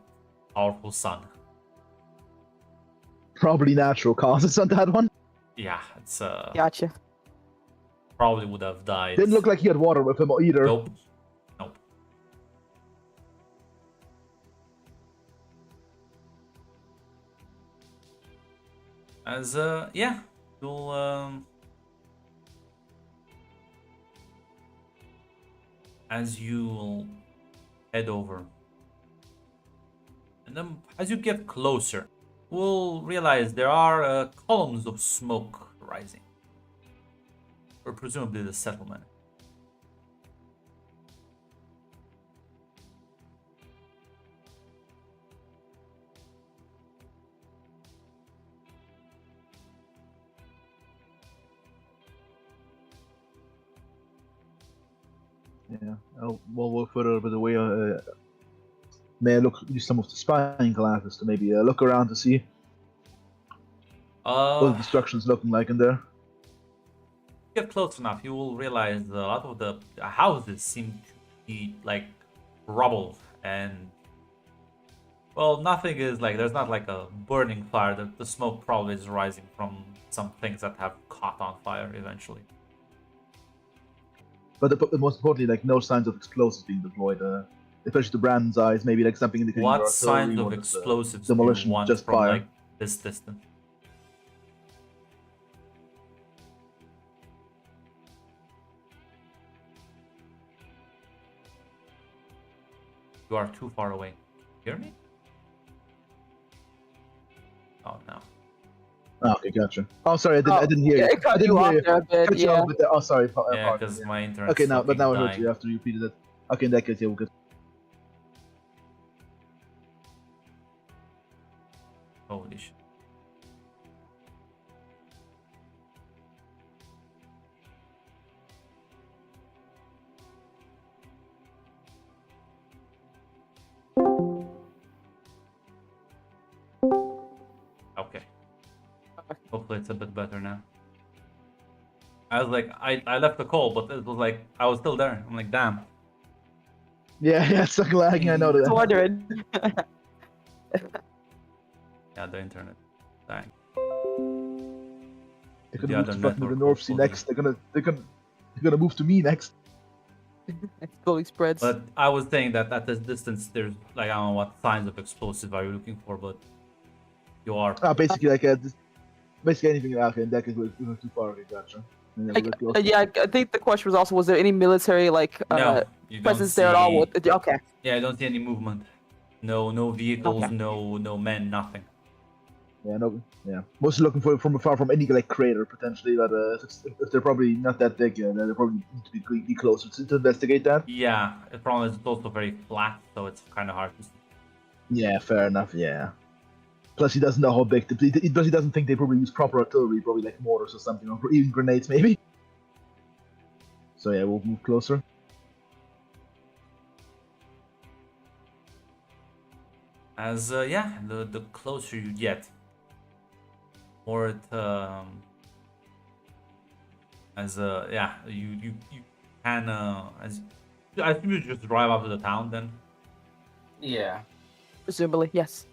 powerful sun. Probably natural causes on that one. Yeah, it's Gotcha. probably would have died. Didn't look like he had water with him either. Nope. Nope. As yeah, you'll as you head over, and then as you get closer, we'll realize there are columns of smoke rising, or presumably the settlement. Yeah. Oh, well, we'll further over the way. May I use some of the spying glasses to maybe look around to see what the destruction's looking like in there? Get close enough, you will realize a lot of the houses seem to be like rubble, and well, nothing is like there's not like a burning fire. The smoke probably is rising from some things that have caught on fire eventually. But the most importantly, like no signs of explosives being deployed. Especially the brand's eyes, maybe like something indicating What artillery signs or of just, explosives do you demolition, want just from fire. like this distance? You are too far away. Hear me? Oh no. Oh, okay, gotcha. Oh, sorry, I didn't hear Yeah, you. it I cut didn't you hear off you. there a bit, Cut you yeah. off with the- oh, sorry. Yeah, Pardon, because yeah. my internet. Okay, but now I heard you after you repeated it. Okay, in that case, yeah, we're good. Holy shit. Okay. Hopefully it's a bit better now. I was like, I left the call, but it was like, I was still there. I'm like, damn. Yeah, yeah, it's like lagging. I know I was that. wondering. Yeah, the internet. Dang. They're gonna The move other to fucking the network North Sea hopefully. next. They're gonna move to me next. It slowly spreads. But I was saying that at this distance, there's like, I don't know what signs of explosive are you looking for, but you are. Basically like basically anything. Okay, in that case, we're too far. Okay, gotcha. And then we're close. Yeah, I think the question was also, was there any military like No, you don't presence there at all? see- Okay. Yeah, I don't see any movement. No vehicles, Okay. no men, nothing. Yeah, no, yeah. Mostly looking for from afar from any like crater potentially, but if they're probably not that big, yeah, they probably need to be closer to investigate that. Yeah, the problem is it's also very flat, so it's kind of hard to see. Yeah, fair enough. Yeah. Plus, he doesn't know how big. He doesn't think they probably use proper artillery, probably like mortars or something, or even grenades maybe. So yeah, we'll move closer. As yeah, the closer you get, more it as yeah, you can as I think you just drive up to the town then. Yeah. Presumably, yes.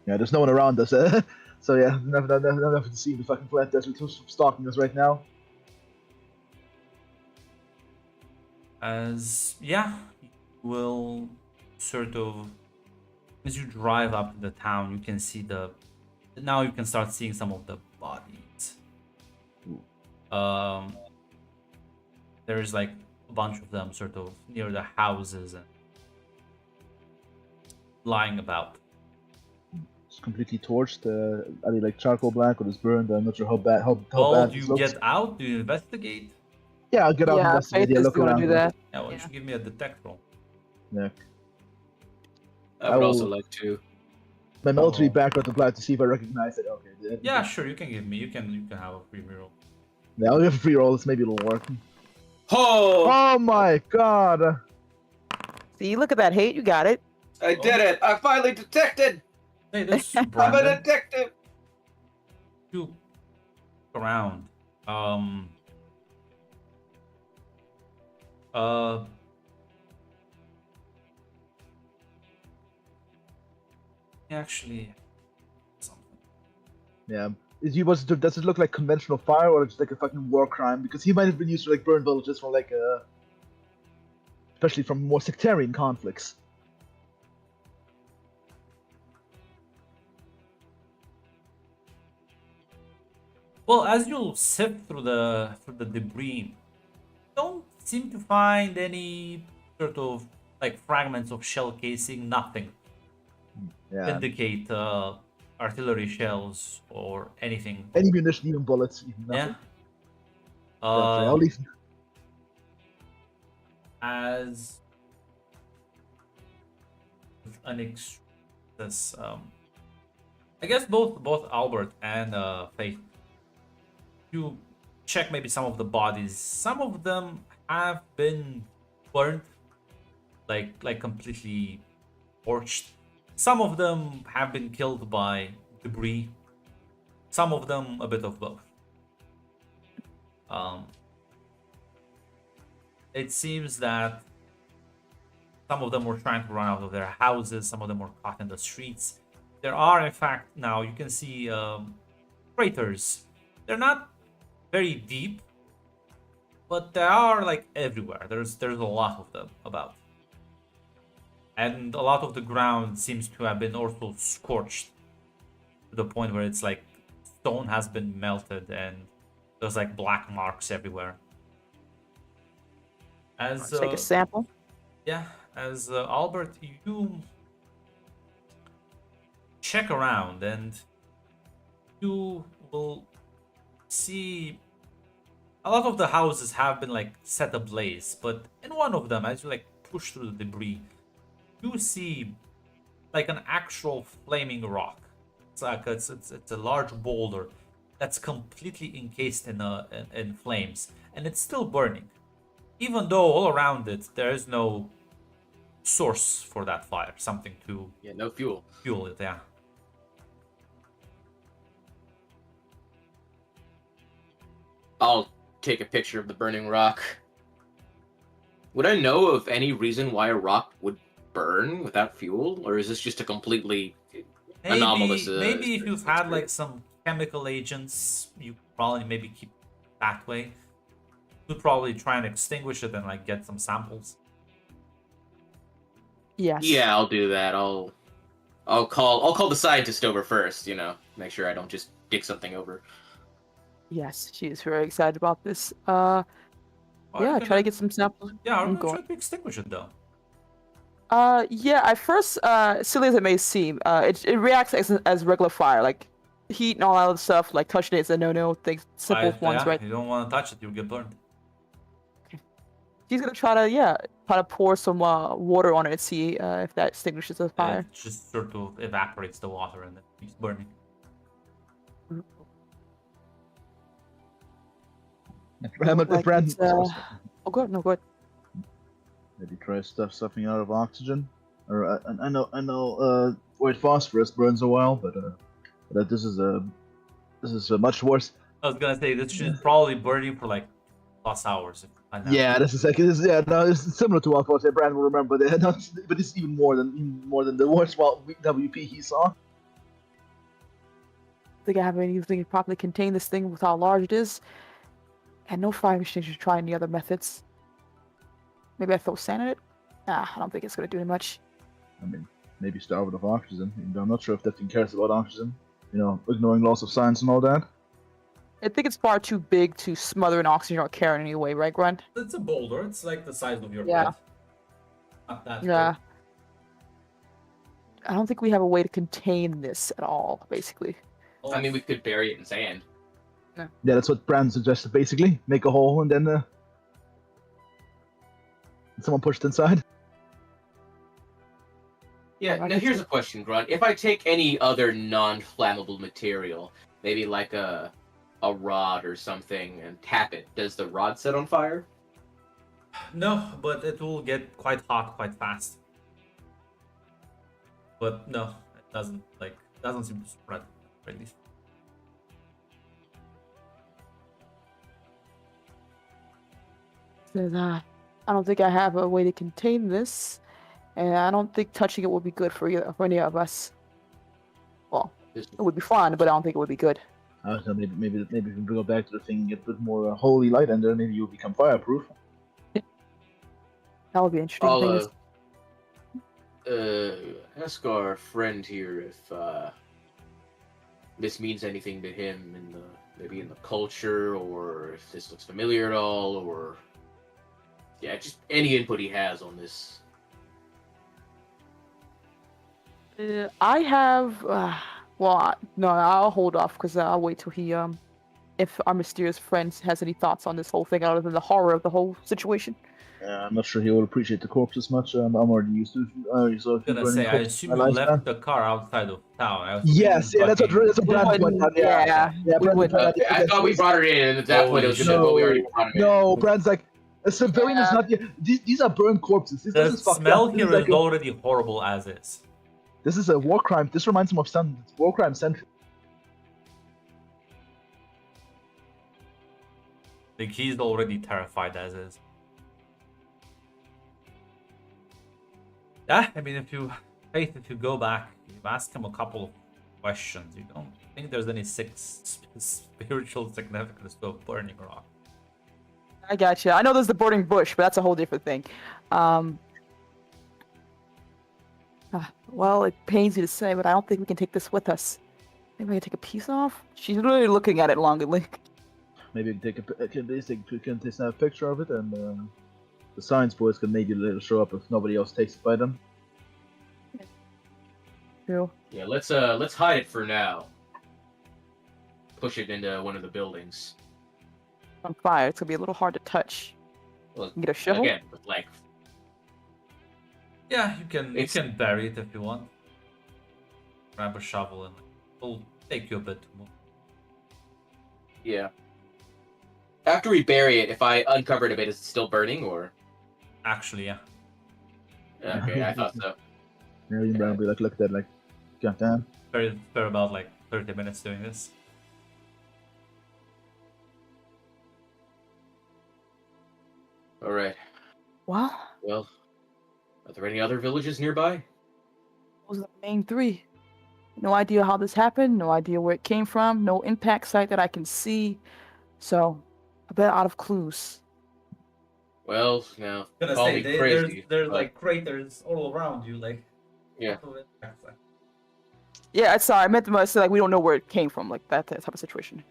Yeah, there's no one around us. So yeah, nothing to see in the fucking flat desert who's stalking us right now. As yeah, will sort of, as you drive up to the town, you can see now you can start seeing some of the bodies. There's like a bunch of them sort of near the houses and lying about. It's completely torched. Are they like charcoal black or just burned? I'm not sure how bad Well, bad do this you looks. get out? Do you investigate? Yeah, I'll get out and Yeah, investigate. Faith Yeah, is look going to around. do that. Yeah, why don't Yeah. you give me a detect roll? Yeah. I would also will- like to. My military Oh. background applied to see if I recognize it. Okay. Yeah, sure. You can give me. You can have a free roll. Yeah, I'll give a free roll. Maybe it'll work. Oh! Oh my god! See, look at that hate. You got it. I did it! I finally detected! Hey, that's I'm a Brandon. detective! You look around. Actually, something. Yeah. Does it look like conventional fire or just like a fucking war crime? Because he might have been used to like burn villages from like especially from more sectarian conflicts. Well, as you sift through the debris, don't seem to find any sort of like fragments of shell casing. Nothing Yeah. indicate artillery shells or anything. Any munition, even bullets, even Yeah. nothing. Gotcha. I'll leave. As an this, I guess both Albert and Faith, you check maybe some of the bodies. Some of them have been burnt, like completely torched. Some of them have been killed by debris. Some of them a bit of both. It seems that some of them were trying to run out of their houses. Some of them were caught in the streets. There are, in fact, now you can see craters. They're not very deep, but they are like everywhere. There's a lot of them about, and a lot of the ground seems to have been also scorched to the point where it's like stone has been melted and there's like black marks everywhere. As Take a sample. yeah, as Albert, you check around and you will see a lot of the houses have been like set ablaze, but in one of them, as you like push through the debris, you see like an actual flaming rock. It's like it's a large boulder that's completely encased in flames, and it's still burning, even though all around it there is no source for that fire, something to Yeah, no fuel. fuel it. Yeah. I'll take a picture of the burning rock. Would I know of any reason why a rock would burn without fuel, or is this just a completely anomalous? Maybe if you've had like some chemical agents, you probably maybe keep it that way. You'd probably try and extinguish it and like get some samples. Yes. Yeah, I'll do that. I'll call the scientist over first. You know, make sure I don't just dig something over. Yes, she is very excited about this. Or Yeah, you try to can- get some samples. Yeah, I'm I'm gonna going. try to extinguish it though. Yeah, at first, silly as it may seem, it reacts as regular fire, like heat and all that other stuff, like touching it is a no-no, things, simple ones, Yeah, right? you don't want to touch it, you'll get burned. She's gonna try to pour some water on it and see if that extinguishes the fire. It just sort of evaporates the water and it keeps burning. Like Brandon, it's, Oh, good, no, good. maybe try stuffing out of oxygen. Or I know. White phosphorus burns a while, but this is much worse. I was gonna say this should probably burn you for like plus hours. Yeah, this is it's similar to what Brandon will remember, but it's even more than the worst WP he saw. I think I have anything to properly contain this thing with how large it is, and no fire extinguisher to try any other methods. Maybe I throw sand in it. I don't think it's going to do much. I mean, maybe starve it of oxygen. Even though I'm not sure if that thing cares about oxygen. You know, ignoring laws of science and all that. I think it's far too big to smother an oxygen or carry in any way, right, Grunt? It's a boulder. It's like the size of your Yeah. head. Not that Yeah. big. I don't think we have a way to contain this at all, basically. Oh, I mean, we could bury it in sand. Yeah, that's what Brand suggested, basically. Make a hole and then someone push it inside. Yeah, I now guess here's so. a question, Grunt. If I take any other non-flammable material, maybe like a rod or something, and tap it, does the rod set on fire? No, but it will get quite hot quite fast. But no, it doesn't. Like, it doesn't seem to spread really. Says, I don't think I have a way to contain this, and I don't think touching it would be good for any of us. Well, Just- it would be fun, but I don't think it would be good. I don't know, maybe if we can go back to the thing and get a bit more holy light in there, maybe you'll become fireproof. That would be interesting. I'll Thing is, ask our friend here if this means anything to him in the maybe in the culture, or if this looks familiar at all, or yeah, just any input he has on this. I have. Well, no, I'll hold off because I'll wait till he if our mysterious friend has any thoughts on this whole thing, other than the horror of the whole situation. I'm not sure he will appreciate the corpse as much. I'm already used to. So I'm gonna say, I assume you left the car outside of town. I assume Yes, yeah, that's what Brand pointed out. Yeah, we Brand wouldn't. pointed out. I thought we brought her in, and at that point it was Holy gonna be, well, we already shit. brought him in. No, Brand's like, a civilian is Yeah. not. These are burned corpses. This The is fucked smell up. This here is, like is already horrible as is. this is a war crime. This reminds him of some war crime central. Like, he's already terrified as is. Yeah, I mean, if you go back, you ask him a couple of questions. You don't think there's any spiritual significance to a burning rock. I gotcha. I know there's the burning bush, but that's a whole different thing. Well, it pains me to say, but I don't think we can take this with us. Maybe we can take a piece off? She's really looking at it longingly. Maybe we can take a picture of it, and the science boys can maybe let it show up if nobody else takes it by them. True. Yeah, let's hide it for now. Push it into one of the buildings. On fire, it's gonna be a little hard to touch. Well, You get a shovel? again, with like Yeah, you can It's- bury it if you want. Grab a shovel and it'll take you a bit to move. yeah. After we bury it, if I uncover it a bit, is it still burning or? Actually, yeah. Okay, I thought so. Mary and Brown will be like, look at that, like, goddamn. Spare about like 30 minutes doing this. All right. Well, Well, are there any other villages nearby? those are the main three. No idea how this happened, no idea where it came from, no impact site that I can see. So, a bit out of clues. Well, now Gonna call say, me there's crazy. but- like craters all around you, like. Yeah. Yeah, sorry, I meant to say like we don't know where it came from, like that type of situation.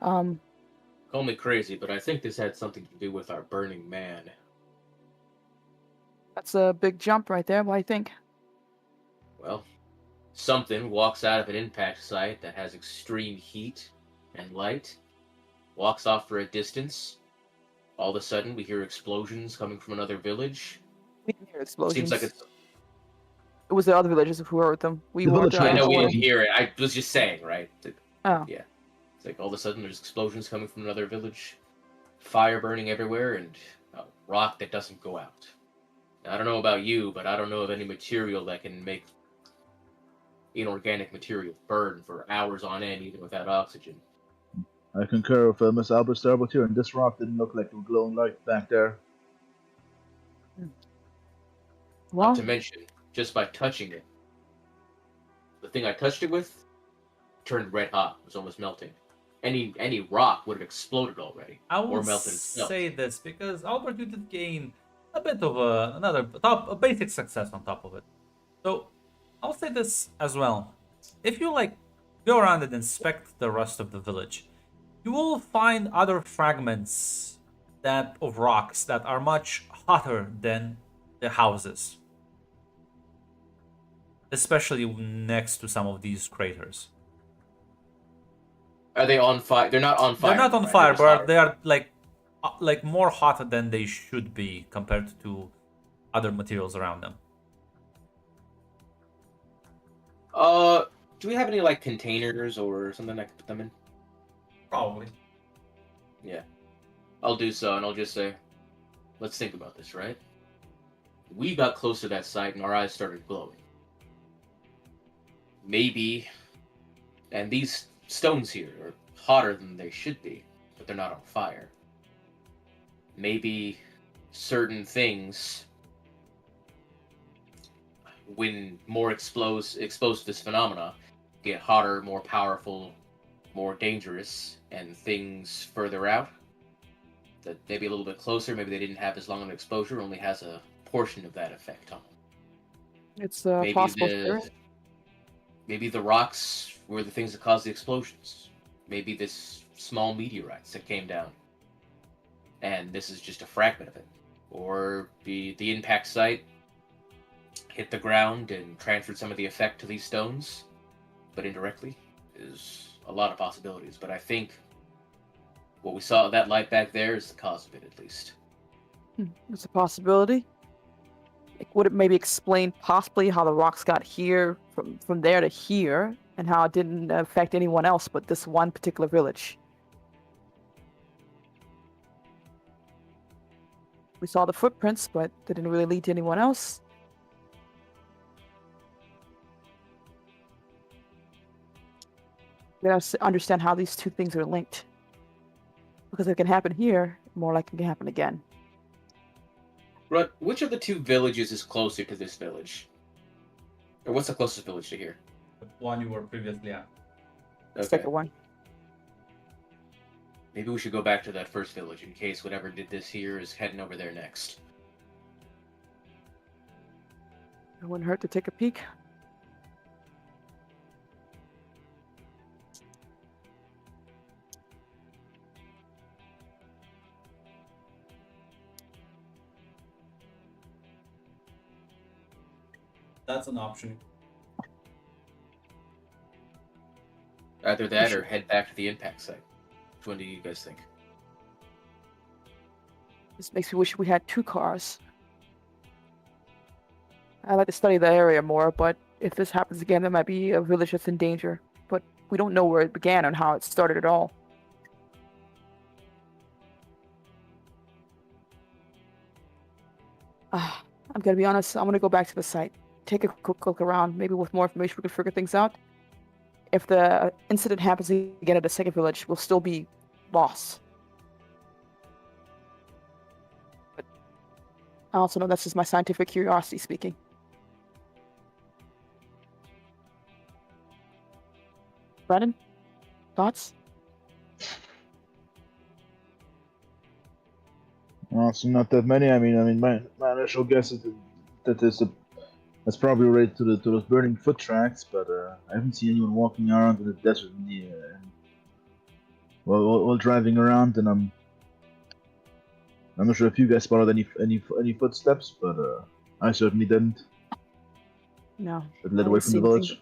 Call me crazy, but I think this had something to do with our burning man. That's a big jump right there. What do you think? Well, something walks out of an impact site that has extreme heat and light, walks off for a distance. All of a sudden, we hear explosions coming from another village. We didn't hear explosions. Seems like it's. It was the other villagers who heard them. We The weren't. village I know we Well, didn't hear it. I was just saying, right? Oh. Yeah. It's like all of a sudden there's explosions coming from another village, fire burning everywhere, and a rock that doesn't go out. Now, I don't know about you, but I don't know of any material that can make inorganic material burn for hours on end, even without oxygen. I concur with Miss Albert's terrible too, and this rock didn't look like a glowing light back there. Well, Not to mention, just by touching it, the thing I touched it with turned red hot. It was almost melting. Any rock would have exploded already. I Or will melted itself. say this because Albert, you did gain a bit of a basic success on top of it. So I'll say this as well. If you like go around and inspect the rest of the village, you will find other fragments that of rocks that are much hotter than the houses, especially next to some of these craters. Are they on fire? They're not on They're fire, not on right? They're fire, just but hotter. they are like more hotter than they should be compared to other materials around them. Uh, do we have any like containers or something I could put them in? Probably. Yeah, I'll do so, and I'll just say, let's think about this, right? We got close to that site, and our eyes started glowing. Maybe, and these stones here are hotter than they should be, but they're not on fire. Maybe certain things, when more exposed to this phenomena, get hotter, more powerful, more dangerous, and things further out that maybe a little bit closer, maybe they didn't have as long of an exposure, only has a portion of that effect on them. It's Maybe possible the theory. maybe the rocks were the things that caused the explosions. Maybe this small meteorites that came down, and this is just a fragment of it. Or the impact site hit the ground and transferred some of the effect to these stones, but indirectly. Is a lot of possibilities. But I think what we saw that light back there is the cause of it, at least. It's a possibility. Like, would it maybe explain possibly how the rocks got here from there to here, and how it didn't affect anyone else but this one particular village? We saw the footprints, but they didn't really lead to anyone else. We have to understand how these two things are linked. Because it can happen here, more likely it can happen again. Rut, which of the two villages is closer to this village? Or what's the closest village to here? The one you were previously at. The second one. Maybe we should go back to that first village in case whatever did this here is heading over there next. It wouldn't hurt to take a peek. That's an option. Either that or head back to the impact site. Which one do you guys think? This makes me wish we had two cars. I'd like to study the area more, but if this happens again, there might be a village that's in danger. But we don't know where it began and how it started at all. I'm gonna be honest, I'm gonna go back to the site. Take a quick look around. Maybe with more information we can figure things out. If the incident happens again at the second village, we'll still be lost. But I also know that's just my scientific curiosity speaking. Brandon? Thoughts? Also, not that many. I mean, my initial guess is that that's probably related to those burning foot tracks, but I haven't seen anyone walking around in the desert while driving around, and I'm not sure if you guys spotted any footsteps, but I certainly didn't. No. That led I away didn't from see the anything. village.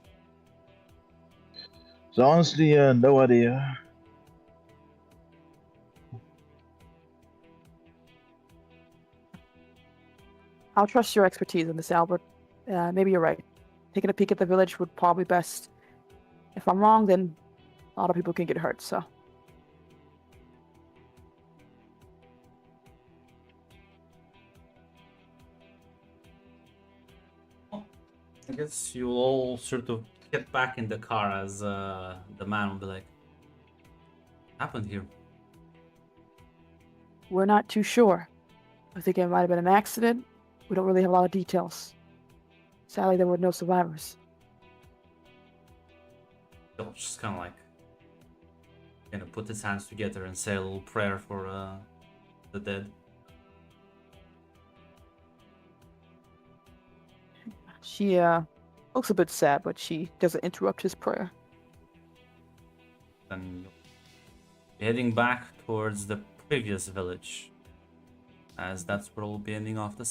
So honestly, no idea. I'll trust your expertise in this, Albert. Maybe you're right. Taking a peek at the village would probably be best. If I'm wrong, then a lot of people can get hurt, so. I guess you'll all sort of get back in the car as the man will be like, happened here? We're not too sure. I think it might have been an accident. We don't really have a lot of details. Sadly, there were no survivors. He'll just kind of like, put his hands together and say a little prayer for the dead. She looks a bit sad, but she doesn't interrupt his prayer. Then you'll be heading back towards the previous village, as that's where we'll be ending off the